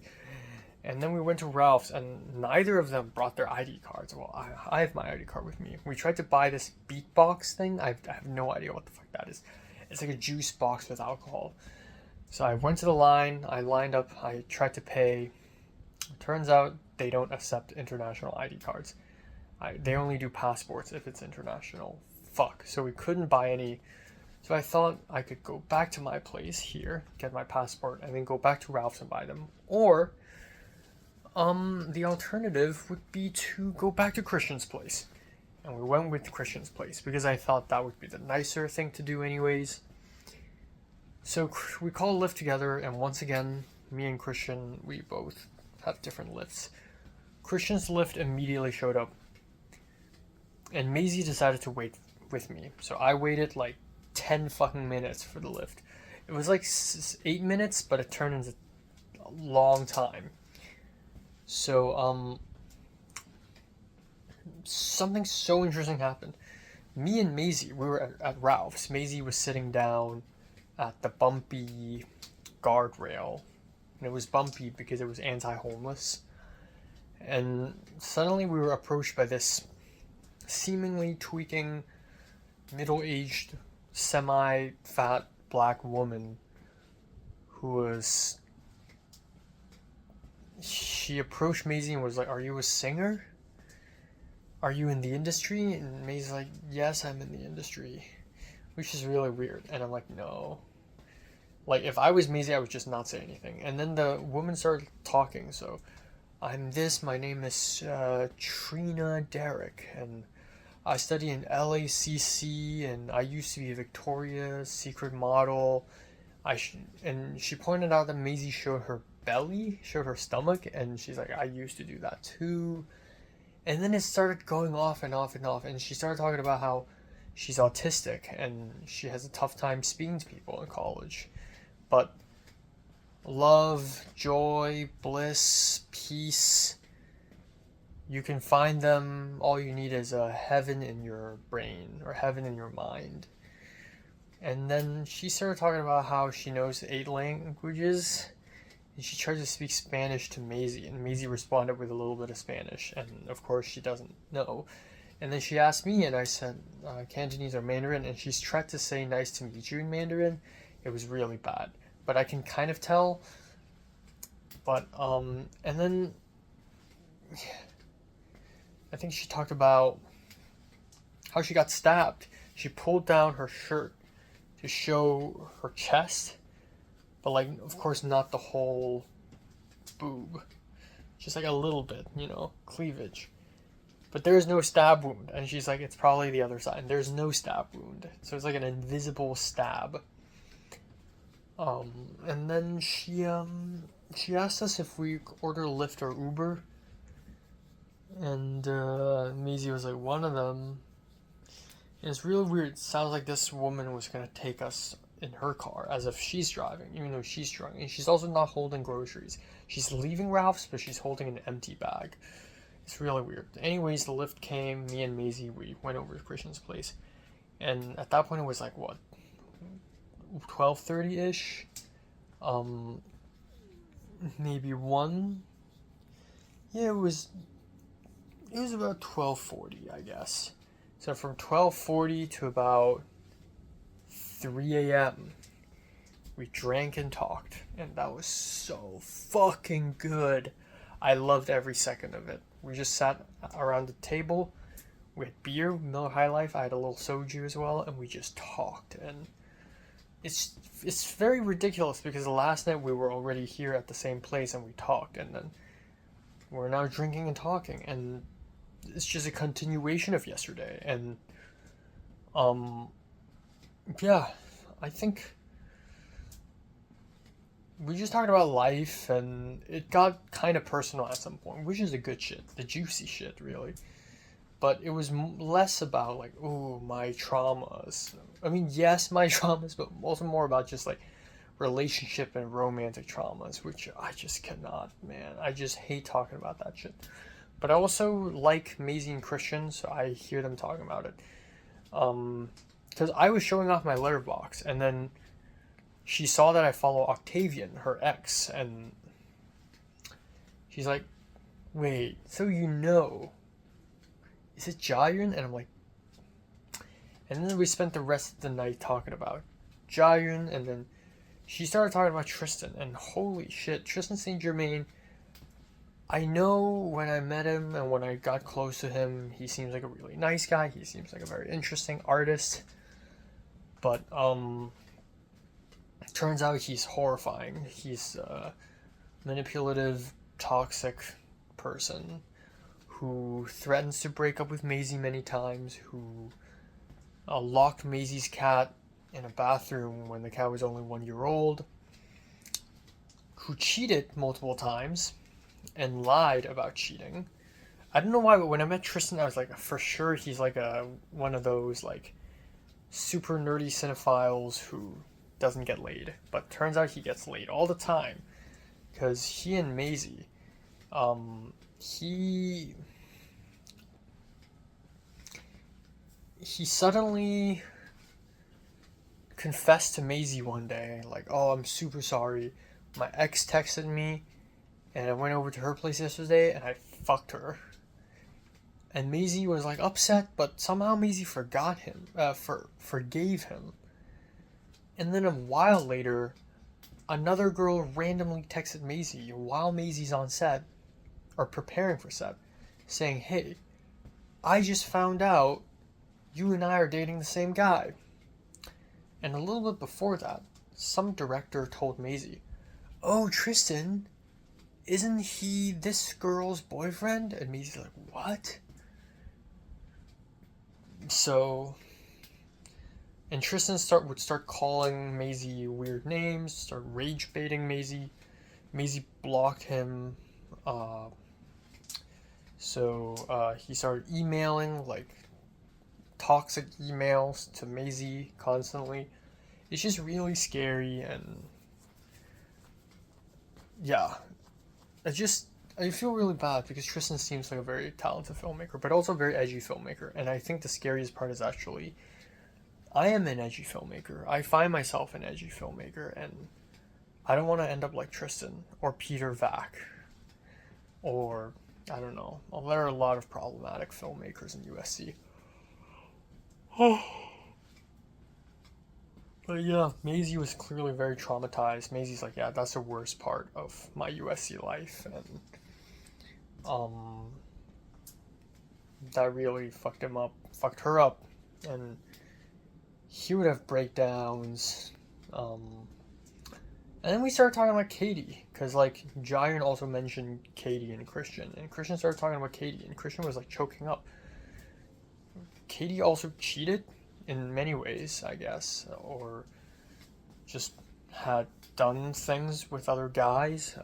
And then we went to Ralph's, and neither of them brought their ID cards. Well, I have my ID card with me. We tried to buy this beatbox thing. I have no idea what the fuck that is. It's like a juice box with alcohol. So I went to the line, I lined up, I tried to pay. It turns out they don't accept international ID cards. They only do passports if it's international. Fuck. So we couldn't buy any. So I thought I could go back to my place here, get my passport, and then go back to Ralph's and buy them. Or the alternative would be to go back to Christian's place. And we went with Christian's place because I thought that would be the nicer thing to do anyways. So we call a lift together, and once again, me and Christian, we both have different lifts. Christian's lift immediately showed up, and Maisie decided to wait with me. So I waited like 10 fucking minutes for the lift. It was like 8 minutes, but it turned into a long time. So, something so interesting happened. me and Maisie, we were at Ralph's. Maisie was sitting down at the bumpy guardrail, and it was bumpy because it was anti-homeless. And suddenly we were approached by this seemingly tweaking, middle-aged, semi-fat black woman who was... She approached Maisie and was like, "Are you a singer? Are you in the industry?" And Maisie's like, "Yes, I'm in the industry." Which is really weird. And I'm like, no. Like, if I was Maisie, I would just not say anything. And then the woman started talking, so... "I'm this, my name is Trina Derrick, and I study in LACC, and I used to be Victoria's Secret model." And she pointed out that Maisie showed her belly, showed her stomach, and she's like, "I used to do that too." And then it started going off and off and off, and she started talking about how she's autistic, and she has a tough time speaking to people in college. But love, joy, bliss, peace, you can find them. All you need is a heaven in your brain or heaven in your mind. And then she started talking about how she knows 8 languages, and she tried to speak Spanish to Maisie, and Maisie responded with a little bit of Spanish, and of course she doesn't know. And then she asked me, and I said Cantonese or Mandarin, and she's tried to say "nice to meet you" in Mandarin. It was really bad, but I can kind of tell. But and then I think she talked about how she got stabbed. She pulled down her shirt to show her chest, but like, of course, not the whole boob, just like a little bit, cleavage. But there is no stab wound, and she's like, it's probably the other side. And there's no stab wound, so it's like an invisible stab. And then she asked us if we order Lyft or Uber, and Maisie was like, one of them. And it's really weird. It sounds like this woman was gonna take us in her car, as if she's driving, even though she's drunk. And she's also not holding groceries. She's leaving Ralph's, but she's holding an empty bag. It's really weird. Anyways, the Lyft came. Me and Maisie, we went over to Christian's place, and at that point it was like, what, 12:30-ish, maybe 1. Yeah, it was about 12:40, I guess. So from 12:40 to about 3 a.m. we drank and talked, and that was so fucking good. I loved every second of it. We just sat around the table. We had beer, Miller High Life. I had a little soju as well, and we just talked. And it's very ridiculous because the last night we were already here at the same place and we talked, and then we're now drinking and talking, and it's just a continuation of yesterday. And yeah, I think we just talked about life, and it got kind of personal at some point, which is the good shit, the juicy shit, really. But it was less about like, oh, my traumas. I mean, yes, my traumas, but also more about just like relationship and romantic traumas, which I just cannot, man. I just hate talking about that shit. But I also like Maisie and Christian, so I hear them talking about it. Because I was showing off my letterbox, and then she saw that I follow Octavian, her ex, and she's like, "Wait, so is it Jaehyun?" And I'm like, and then we spent the rest of the night talking about Jaehyun, and then she started talking about Tristan, and holy shit, Tristan St. Germain, I know when I met him and when I got close to him, he seems like a really nice guy, he seems like a very interesting artist, but turns out he's horrifying. He's a manipulative, toxic person who threatens to break up with Maisie many times, who locked Maisie's cat in a bathroom when the cat was only 1 year old, who cheated multiple times and lied about cheating. I don't know why, but when I met Tristan, I was like, for sure he's like one of those like super nerdy cinephiles who doesn't get laid. But turns out he gets laid all the time, because he and Maisie, he suddenly confessed to Maisie one day, like, oh, I'm super sorry. My ex texted me, and I went over to her place yesterday, and I fucked her. And Maisie was like upset, but somehow Maisie forgot him, forgave him. And then a while later, another girl randomly texted Maisie while Maisie's on set, or preparing for set, saying, hey, I just found out you and I are dating the same guy. And a little bit before that, some director told Maisie, oh, Tristan, isn't he this girl's boyfriend? And Maisie's like, what? So, and Tristan would start calling Maisie weird names, start rage baiting Maisie. Maisie blocked him. So he started emailing like toxic emails to Maisie constantly. It's just really scary, and yeah, I feel really bad because Tristan seems like a very talented filmmaker, but also a very edgy filmmaker. And I think the scariest part is actually, I am an edgy filmmaker. I find myself an edgy filmmaker, and I don't want to end up like Tristan or Peter Vack, or I don't know. Well, there are a lot of problematic filmmakers in USC. But yeah, Maisie was clearly very traumatized. Maisie's like, yeah, that's the worst part of my USC life, and that really fucked her up, and he would have breakdowns. And then we started talking about Katie, because like Giant also mentioned Katie and Christian started talking about Katie, and Christian was like choking up. Katie also cheated in many ways, I guess, or just had done things with other guys,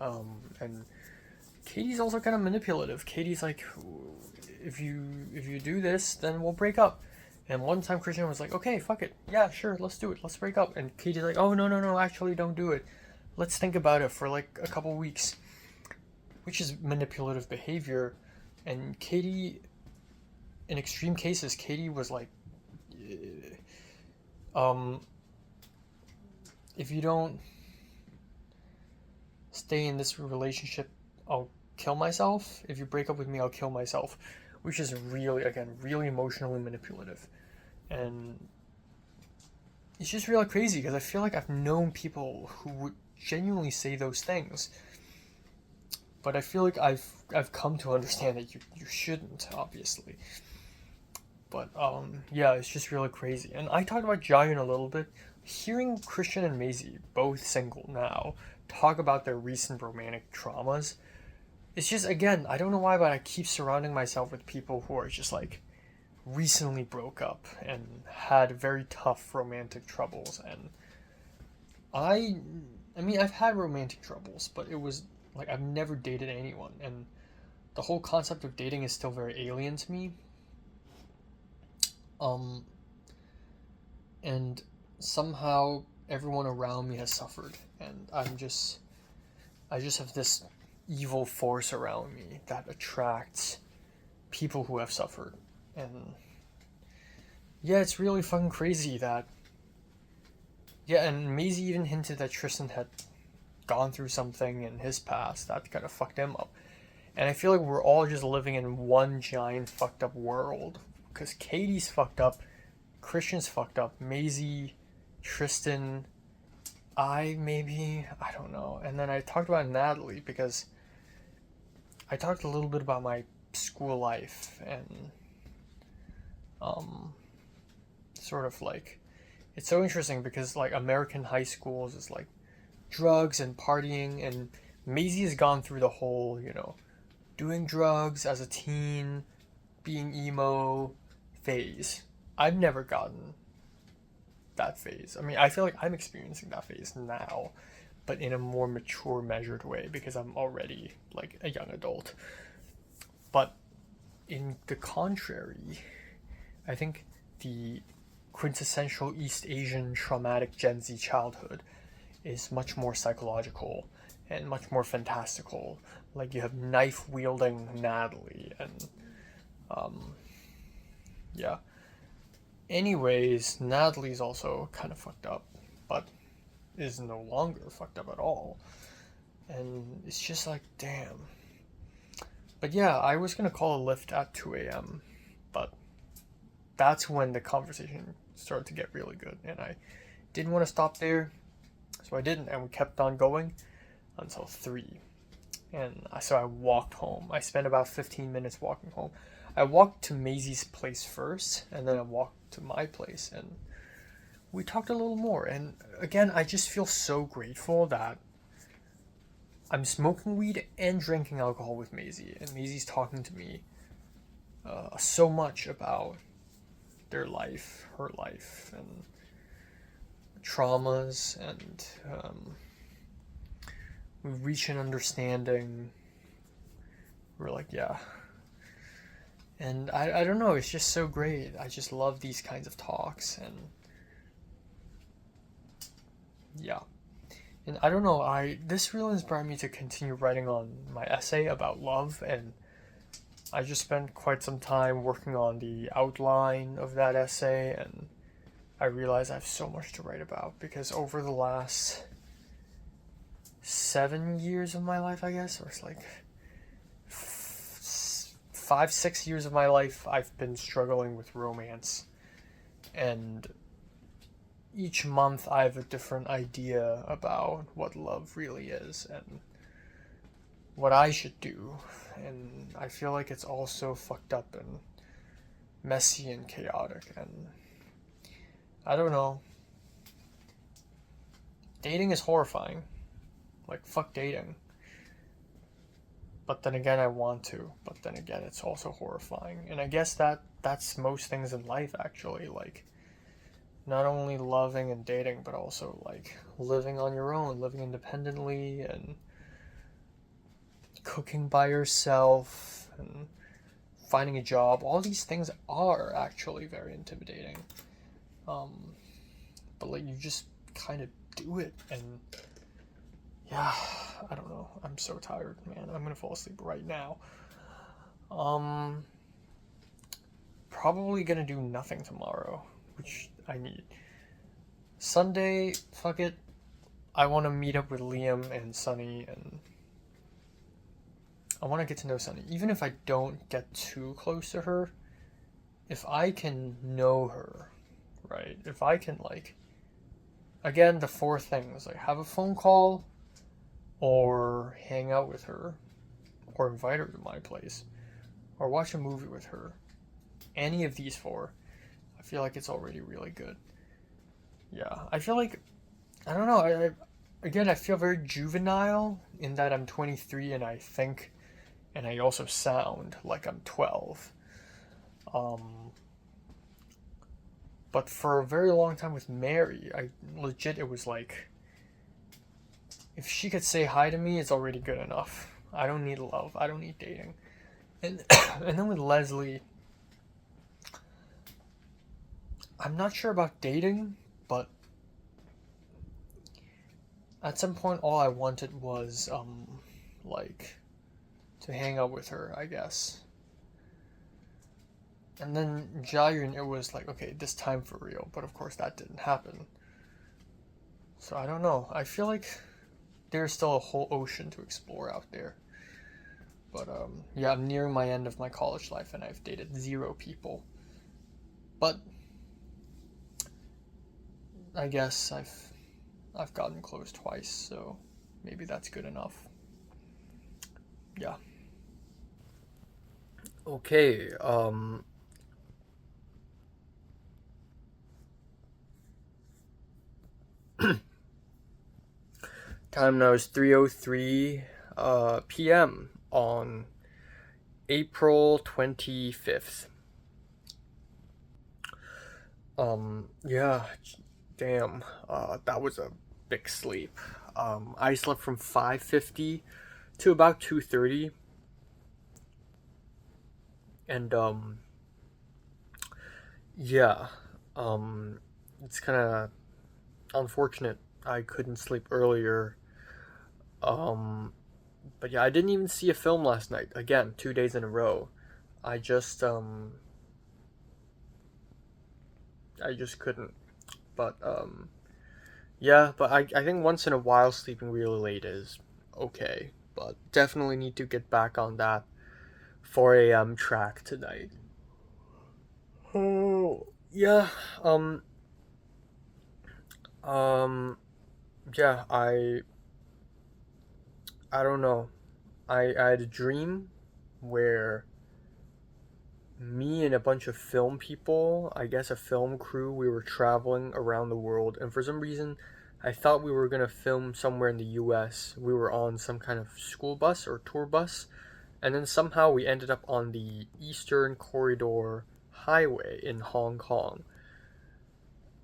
and Katie's also kind of manipulative. Katie's like, if you do this, then we'll break up. And one time Christian was like, okay, fuck it, yeah, sure, let's do it, let's break up. And Katie's like, oh, no, actually don't do it. Let's think about it for like a couple weeks, which is manipulative behavior. And Katie, in extreme cases, Katie was like, if you don't stay in this relationship, I'll kill myself. If you break up with me, I'll kill myself. Which is really, again, really emotionally manipulative. And it's just really crazy because I feel like I've known people who would genuinely say those things. But I feel like I've come to understand that you shouldn't, obviously. But yeah, it's just really crazy. And I talked about Giant a little bit. Hearing Christian and Maisie, both single now, talk about their recent romantic traumas, it's just, again, I don't know why, but I keep surrounding myself with people who are just like recently broke up and had very tough romantic troubles. And I mean, I've had romantic troubles, but it was like I've never dated anyone, and the whole concept of dating is still very alien to me. And somehow everyone around me has suffered, and I just have this evil force around me that attracts people who have suffered. And yeah, it's really fucking crazy that, yeah, and Maisie even hinted that Tristan had gone through something in his past that kind of fucked him up. And I feel like we're all just living in one giant fucked up world, because Katie's fucked up, Christian's fucked up, Maisie, Tristan, I don't know. And then I talked about Natalie because I talked a little bit about my school life, and sort of like, it's so interesting because like American high schools is like drugs and partying, and Maisie has gone through the whole, doing drugs as a teen, being emo phase. I've never gotten that phase. I mean, I feel like I'm experiencing that phase now, but in a more mature, measured way because I'm already like a young adult. But in the contrary, I think the quintessential East Asian traumatic Gen Z childhood is much more psychological and much more fantastical. Like you have knife wielding Natalie, and yeah. Anyways, Natalie's also kind of fucked up, but is no longer fucked up at all. And it's just like, damn. But yeah, I was gonna call a lift at 2 a.m., but that's when the conversation started to get really good, and I didn't want to stop there, so I didn't, and we kept on going until 3. And so I walked home. I spent about 15 minutes walking home. I walked to Maisie's place first, and then I walked to my place, and we talked a little more. And again, I just feel so grateful that I'm smoking weed and drinking alcohol with Maisie, and Maisie's talking to me so much about their life, her life, and traumas, and we reach an understanding. We're like, yeah. And I don't know, it's just so great. I just love these kinds of talks, and yeah. And I don't know, this really inspired me to continue writing on my essay about love, and I just spent quite some time working on the outline of that essay, and I realized I have so much to write about, because over the last 7 years of my life, I guess, or it's like 5-6 years of my life, I've been struggling with romance, and each month I have a different idea about what love really is and what I should do, and I feel like it's all so fucked up and messy and chaotic, and I don't know. Dating is horrifying. Like, fuck dating. But then again, I want to. But then again, it's also horrifying. And I guess that's most things in life, actually. Like, not only loving and dating, but also, like, living on your own, living independently, and cooking by yourself, and finding a job. All these things are actually very intimidating. But, like, you just kind of do it, and yeah, I don't know. I'm so tired, man. I'm gonna fall asleep right now. Probably gonna do nothing tomorrow, which I need. Sunday, fuck it. I want to meet up with Liam and Sunny, and I want to get to know Sunny. Even if I don't get too close to her, if I can know her, right? If I can, like, again, the 4 things, like, have a phone call, or hang out with her, or invite her to my place, or watch a movie with her. Any of these 4, I feel like it's already really good. Yeah, I feel like, I don't know, I feel very juvenile in that I'm 23 and I think, and I also sound like I'm 12. But for a very long time with Mary, it was like, if she could say hi to me, it's already good enough. I don't need love. I don't need dating. And and then with Leslie, I'm not sure about dating, but at some point all I wanted was like to hang out with her, I guess. And then Jairun, it was like, okay, this time for real, but of course that didn't happen. So I don't know. I feel like there's still a whole ocean to explore out there. But yeah, I'm nearing my end of my college life and I've dated 0 people. But I guess I've gotten close twice, so maybe that's good enough. Yeah. Okay, time now is 3:03 p.m. on April 25th. Yeah, damn, that was a big sleep. I slept from 5:50 to about 2:30. And, yeah, it's kind of unfortunate I couldn't sleep earlier. But yeah, I didn't even see a film last night. Again, 2 days in a row. I just, I just couldn't. But yeah, but I think once in a while sleeping really late is okay. But definitely need to get back on that 4 a.m. track tonight. Oh yeah. Um yeah, I don't know. I had a dream where me and a bunch of film people, I guess a film crew, we were traveling around the world, and for some reason, I thought we were gonna film somewhere in the US. We were on some kind of school bus or tour bus, and then somehow we ended up on the Eastern Corridor Highway in Hong Kong.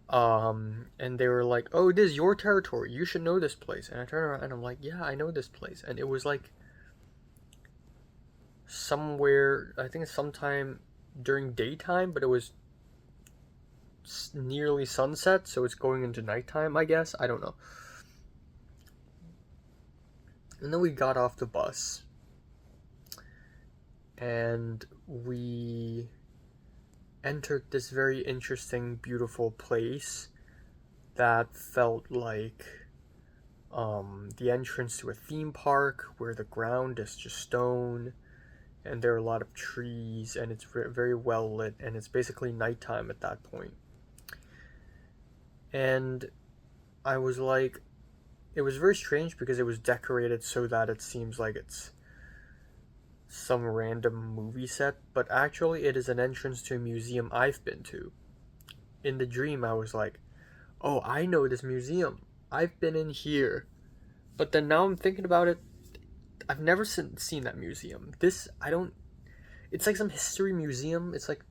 And they were like, "Oh, this is your territory. You should know this place." And I turned around and I'm like, "Yeah, I know this place." And it was like somewhere, I think sometime during daytime, but it was nearly sunset, so it's going into nighttime, I guess. I don't know. And then we got off the bus and we entered this very interesting, beautiful place that felt like the entrance to a theme park where the ground is just stone and there are a lot of trees and it's very well lit and it's basically nighttime at that point. And I was like, it was very strange because it was decorated so that it seems like it's some random movie set, but actually it is an entrance to a museum I've been to. In the dream, I was like, oh, I know this museum. I've been in here. But then now I'm thinking about it, I've never seen that museum. I don't, it's like some history museum. It's like,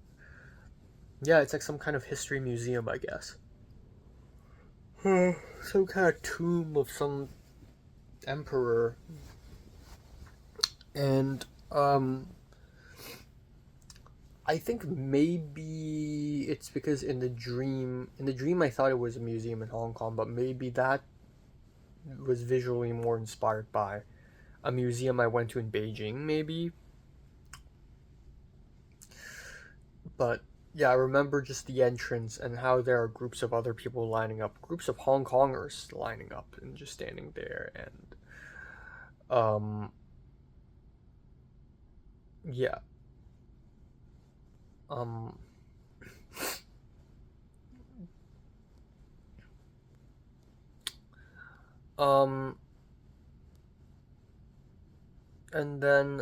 yeah, it's like some kind of history museum, I guess. Some kind of tomb of some emperor. And, I think maybe it's because in the dream I thought it was a museum in Hong Kong, but maybe that was visually more inspired by a museum I went to in Beijing, maybe. But yeah, I remember just the entrance and how there are groups of other people lining up, groups of Hong Kongers lining up and just standing there, and um, yeah, um, um, and then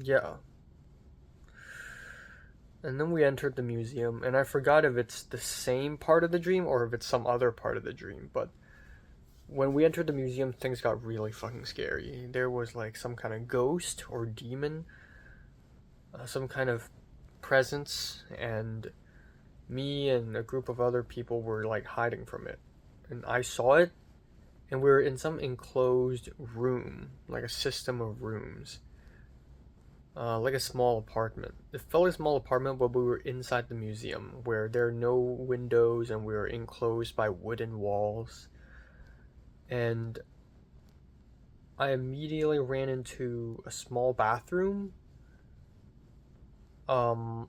yeah, and then we entered the museum, and I forgot if it's the same part of the dream or if it's some other part of the dream, but when we entered the museum, things got really fucking scary. There was like some kind of ghost or demon, some kind of presence, and me and a group of other people were like hiding from it. And I saw it, and we were in some enclosed room, like a system of rooms, like a small apartment. It felt like a small apartment, but we were inside the museum where there are no windows and we were enclosed by wooden walls. And I immediately ran into a small bathroom, um,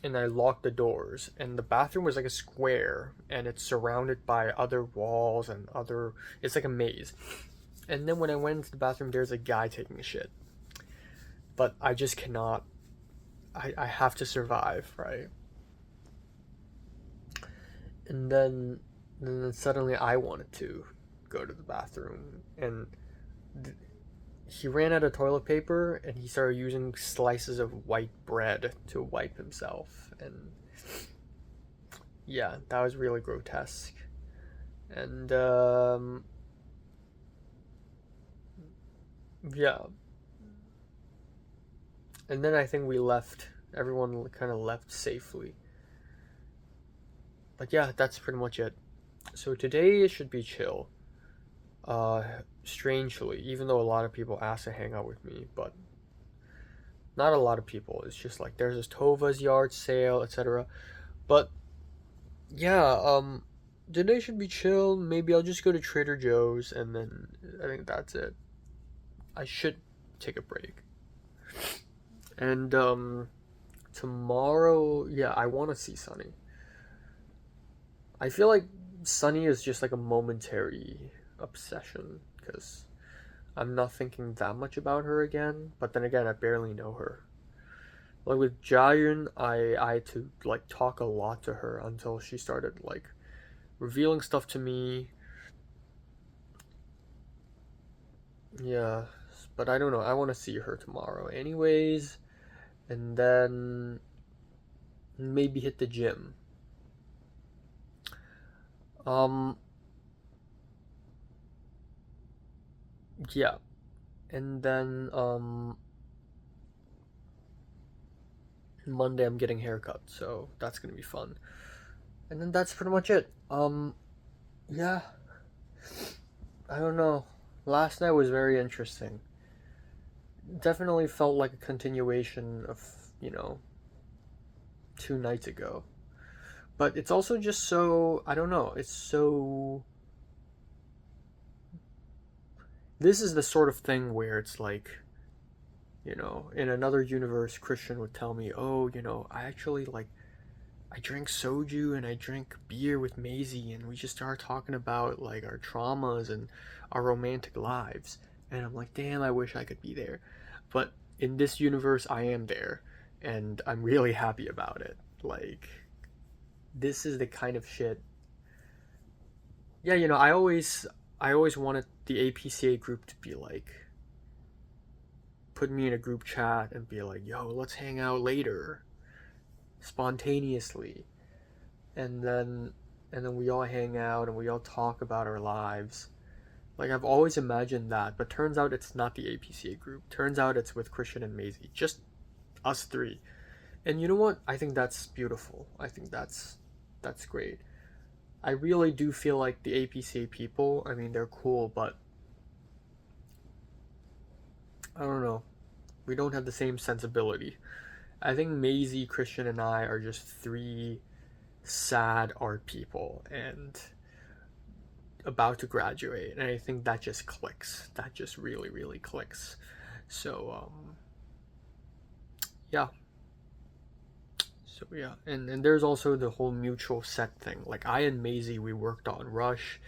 and I locked the doors. And the bathroom was like a square, and it's surrounded by other walls and other. It's like a maze. And then when I went into the bathroom, there's a guy taking a shit. But I just cannot. I have to survive, right? And then suddenly I wanted to go to the bathroom, and he ran out of toilet paper and he started using slices of white bread to wipe himself, and yeah, that was really grotesque. And yeah, and then I think we left, everyone kind of left safely. But yeah, that's pretty much it. So today it should be chill, uh strangely, even though a lot of people ask to hang out with me, but not a lot of people. It's just like there's this Tova's yard sale, etc. But yeah, today should be chill. Maybe I'll just go to Trader Joe's, and then I think that's it. I should take a break. And tomorrow, yeah, I want to see Sunny. I feel like Sunny is just like a momentary obsession because I'm not thinking that much about her again. But then again, I barely know her. Like with Jayun, I had to like talk a lot to her until she started like revealing stuff to me. Yeah, but I don't know. I want to see her tomorrow, anyways, and then maybe hit the gym. Um, yeah, and then Monday I'm getting haircut, so that's gonna be fun. And then that's pretty much it. Yeah, I don't know. Last night was very interesting. Definitely felt like a continuation of, you know, 2 nights ago. But it's also just so, I don't know, it's so. This is the sort of thing where it's like, you know, in another universe, Christian would tell me, oh, you know, I actually like, I drink soju and I drink beer with Maisie, and we just start talking about like our traumas and our romantic lives. And I'm like, damn, I wish I could be there. But in this universe, I am there, and I'm really happy about it. Like, this is the kind of shit. Yeah, you know, I always wanted the APCA group to be like, put me in a group chat and be like, yo, let's hang out later, spontaneously, and then we all hang out and we all talk about our lives. Like I've always imagined that, but turns out it's not the APCA group. Turns out it's with Christian and Maisie, just us three. And you know what? I think that's beautiful. I think that's great. I really do feel like the APCA people, I mean, they're cool, but I don't know. We don't have the same sensibility. I think Maisie, Christian, and I are just three sad art people and about to graduate, and I think that just clicks. That just really, really clicks. So, yeah. So yeah, and there's also the whole mutual set thing. Like I and Maisie, we worked on Rush,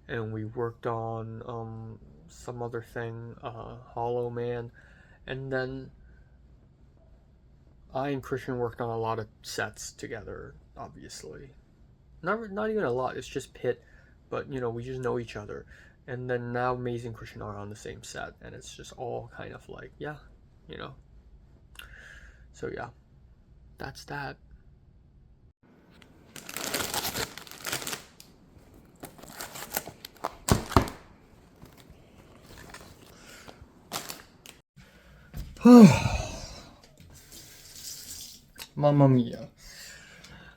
and we worked on some other thing, Hollow Man, and then I and Christian worked on a lot of sets together. Obviously, not even a lot. It's just Pit, but you know we just know each other. And then now Maisie and Christian are on the same set, and it's just all kind of like yeah, you know. So yeah, that's that. Mamma mia.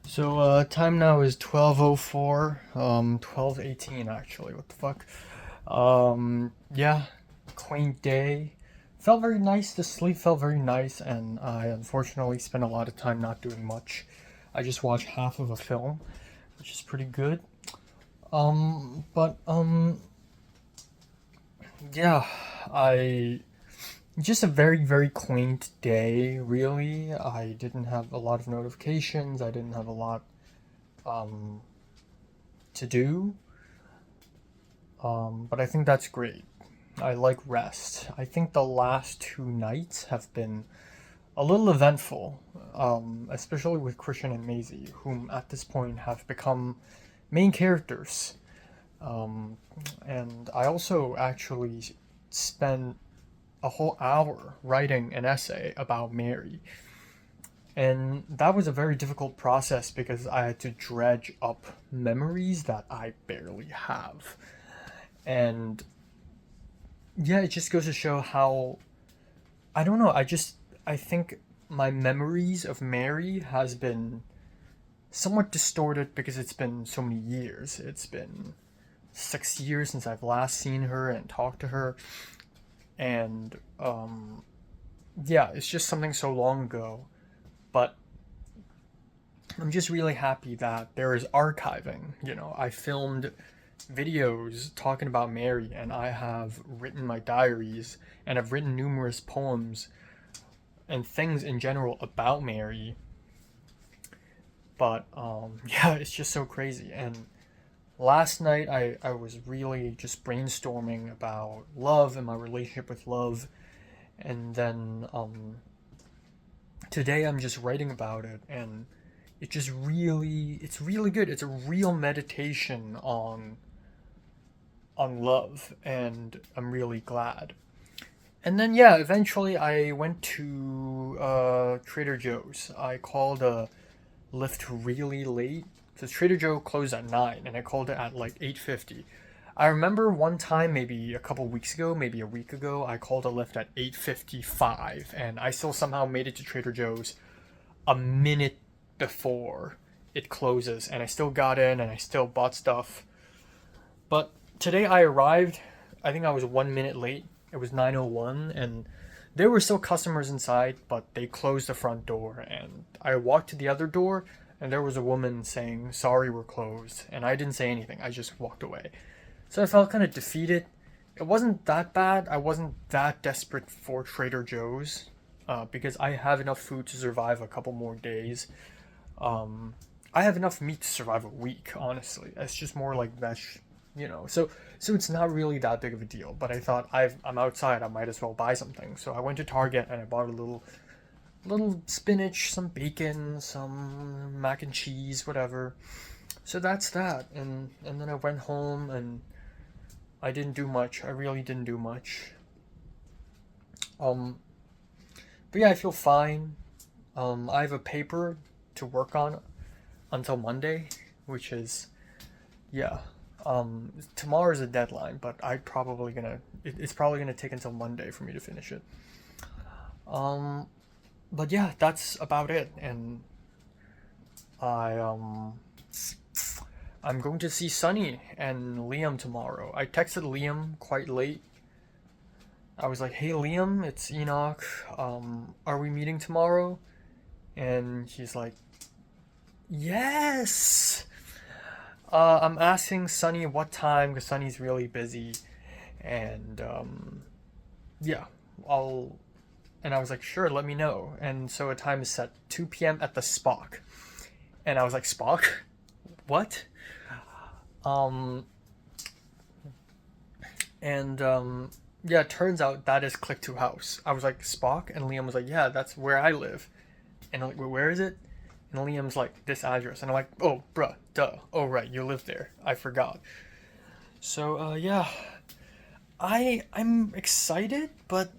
So time now is 12:04, 12:18 actually. What the fuck? Yeah, quaint day. Felt very nice. The sleep felt very nice, and I unfortunately spent a lot of time not doing much. I just watched half of a film, which is pretty good. But yeah, I just a very, very quaint day, really. I didn't have a lot of notifications. I didn't have a lot to do. But I think that's great. I like rest. I think the last 2 nights have been a little eventful, especially with Christian and Maisie, whom at this point have become main characters. And I also actually spent a whole hour writing an essay about Mary. And that was a very difficult process because I had to dredge up memories that I barely have. And yeah, it just goes to show how I don't know, I think my memories of Mary has been somewhat distorted because it's been so many years. It's been 6 years since I've last seen her and talked to her. And yeah, it's just something so long ago. But I'm just really happy that there is archiving. You know, I filmed videos talking about Mary, and I have written my diaries, and I've written numerous poems and things in general about Mary. But yeah, it's just so crazy. And last night I was really just brainstorming about love and my relationship with love. And then today I'm just writing about it, and it's really good. It's a real meditation on love, and I'm really glad. And then yeah, eventually I went to Trader Joe's. I called a Lyft really late because Trader Joe closed at 9, and I called it at like 8:50. I remember one time, maybe a couple weeks ago, maybe a week ago, I called a Lyft at 8:55, and I still somehow made it to Trader Joe's a minute before it closes, and I still got in and I still bought stuff. But today I arrived, I think I was 1 minute late. It was 9:01, and there were still customers inside, but they closed the front door, and I walked to the other door, and there was a woman saying, "Sorry, we're closed," and I didn't say anything. I just walked away. So I felt kind of defeated. It wasn't that bad. I wasn't that desperate for Trader Joe's, because I have enough food to survive a couple more days. I have enough meat to survive a week, honestly. It's just more like so it's not really that big of a deal. But I thought I'm outside, I might as well buy something. So I went to Target and I bought a little spinach, some bacon, some mac and cheese, whatever. So that's that. And then I went home and I didn't do much. I really didn't do much. But yeah, I feel fine. I have a paper to work on until Monday, which is, yeah. Tomorrow is a deadline, but it's probably gonna take until Monday for me to finish it. But yeah, that's about it. And I'm going to see Sunny and Liam tomorrow. I texted Liam quite late. I was like, "Hey Liam, it's Enoch. Are we meeting tomorrow?" And he's like, "Yes." I'm asking Sunny what time because Sunny's really busy, and yeah, And I was like, "Sure, let me know." And so a time is set, 2 p.m. at the Spock, and I was like, "Spock, what?" Yeah, it turns out that is Click to House. I was like, "Spock?" And Liam was like, "Yeah, that's where I live." And I'm like, "Where is it?" And Liam's like, "This address." And I'm like, "Oh, bruh, duh. Oh, right, you live there. I forgot." So, yeah. I'm excited, but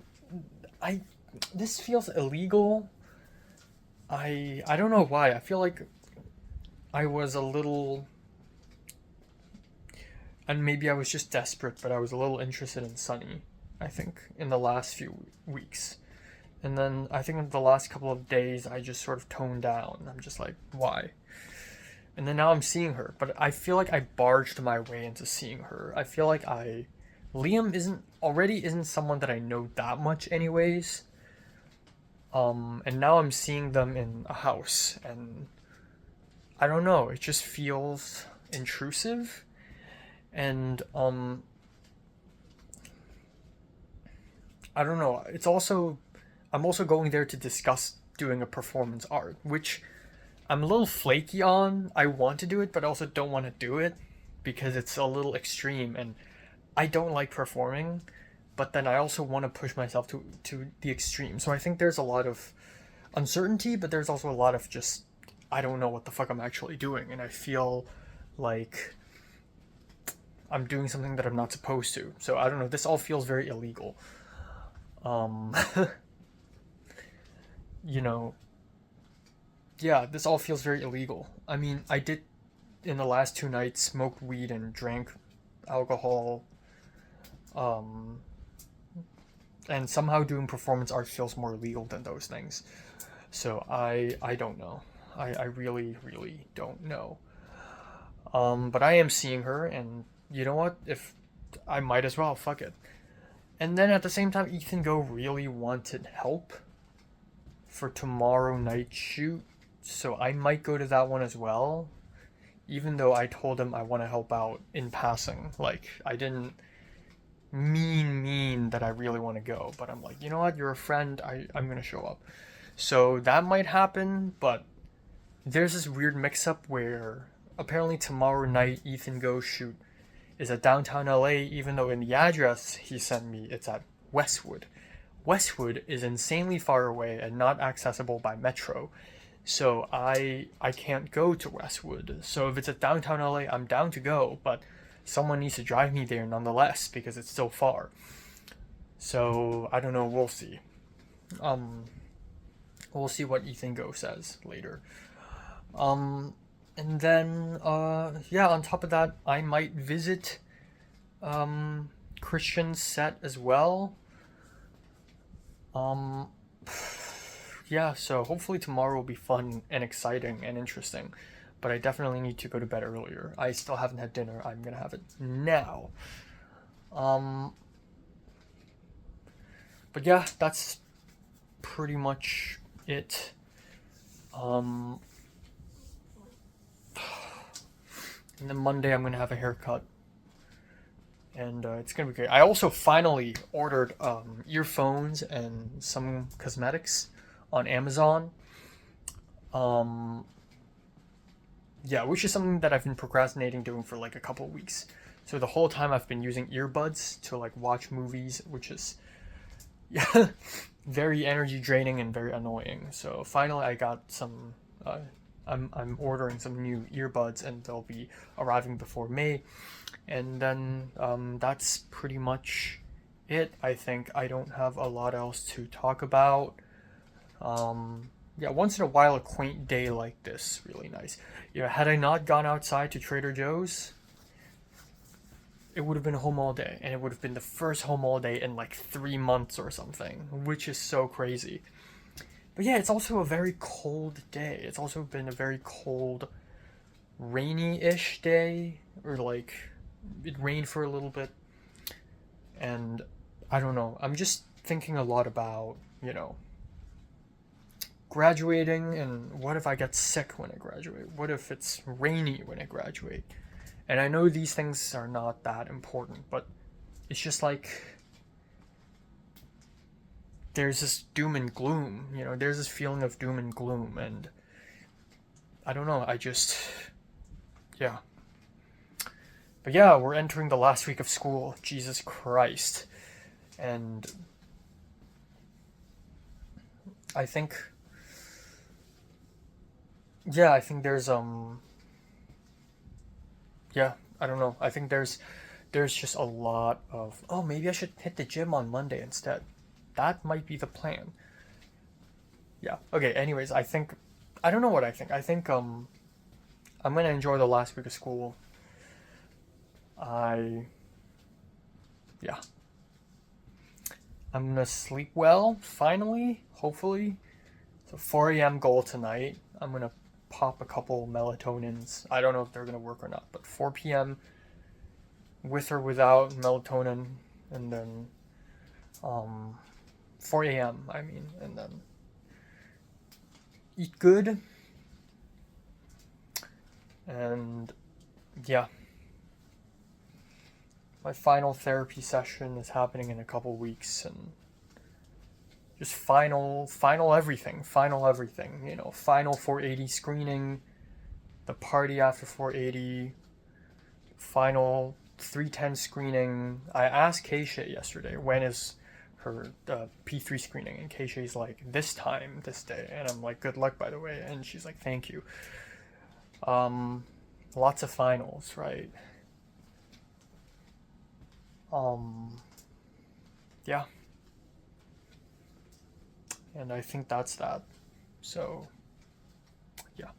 this feels illegal. I don't know why. I feel like I was a little, and maybe I was just desperate, but I was a little interested in Sunny, I think, in the last few weeks. And then I think in the last couple of days, I just sort of toned down. I'm just like, why? And then now I'm seeing her, but I feel like I barged my way into seeing her. I feel like Liam isn't someone that I know that much anyways. And now I'm seeing them in a house, and I don't know, it just feels intrusive. And I don't know. I'm also going there to discuss doing a performance art, which I'm a little flaky on. I want to do it, but I also don't want to do it because it's a little extreme, and I don't like performing, but then I also want to push myself to the extreme. So I think there's a lot of uncertainty, but there's also a lot of just, I don't know what the fuck I'm actually doing, and I feel like I'm doing something that I'm not supposed to. So I don't know, this all feels very illegal. Yeah, this all feels very illegal. I mean, I did in the last 2 nights smoked weed and drank alcohol. And somehow doing performance art feels more legal than those things. So I don't know. I really, really don't know. But I am seeing her, and you know what? If I might as well, fuck it. And then at the same time, Ethan Go really wanted help for tomorrow night shoot, so I might go to that one as well. Even though I told him I want to help out in passing, like I didn't mean that I really want to go, but I'm like, you know what, you're a friend, I'm gonna show up. So that might happen, but there's this weird mix up where apparently tomorrow night Ethan Goes Shoot is at downtown LA, even though in the address he sent me it's at Westwood. Westwood is insanely far away and not accessible by metro. So I can't go to Westwood. So if it's at downtown LA, I'm down to go, but someone needs to drive me there nonetheless because it's so far. So I don't know, we'll see. We'll see what Ethan Go says later. And then yeah, on top of that, I might visit Christian's set as well. Yeah, so hopefully tomorrow will be fun and exciting and interesting. But I definitely need to go to bed earlier. I still haven't had dinner. I'm gonna have it now. But yeah, that's pretty much it. And then Monday I'm gonna have a haircut. And it's gonna be great. I also finally ordered earphones and some cosmetics on Amazon. Yeah, which is something that I've been procrastinating doing for like a couple of weeks. So the whole time I've been using earbuds to like watch movies, which is yeah, very energy draining and very annoying. So finally I got some I'm ordering some new earbuds and they'll be arriving before May. And then that's pretty much it. I think I don't have a lot else to talk about. Yeah, once in a while a quaint day like this, really nice. You know, had I not gone outside to Trader Joe's, it would have been home all day, and it would have been the first home all day in like 3 months or something, which is so crazy. But yeah, it's also a very cold day. It's also been a very cold, rainy-ish day, or like it rained for a little bit, and I don't know. I'm just thinking a lot about, you know, graduating, and what if I get sick when I graduate? What if it's rainy when I graduate? And I know these things are not that important, but it's just like there's this doom and gloom, you know, there's this feeling of doom and gloom, and I don't know, yeah. But yeah, we're entering the last week of school, Jesus Christ. And I think there's yeah, I don't know. I think there's just a lot of, oh, maybe I should hit the gym on Monday instead. That might be the plan. Yeah. Okay, anyways, I don't know what I think. I think I'm going to enjoy the last week of school. Yeah. I'm going to sleep well finally, hopefully. So 4 a.m. goal tonight. I'm going to pop a couple melatonins. I don't know if they're going to work or not, but 4 p.m. with or without melatonin, and then 4 a.m. I mean, and then eat good, and yeah. My final therapy session is happening in a couple weeks, and just final everything, you know, final 480 screening, the party after 480, final 310 screening. I asked Keisha yesterday, when is her P3 screening, and Keisha's like, this time, this day, and I'm like, good luck, by the way, and she's like, thank you. Lots of finals, right? Yeah. And I think that's that. So, yeah.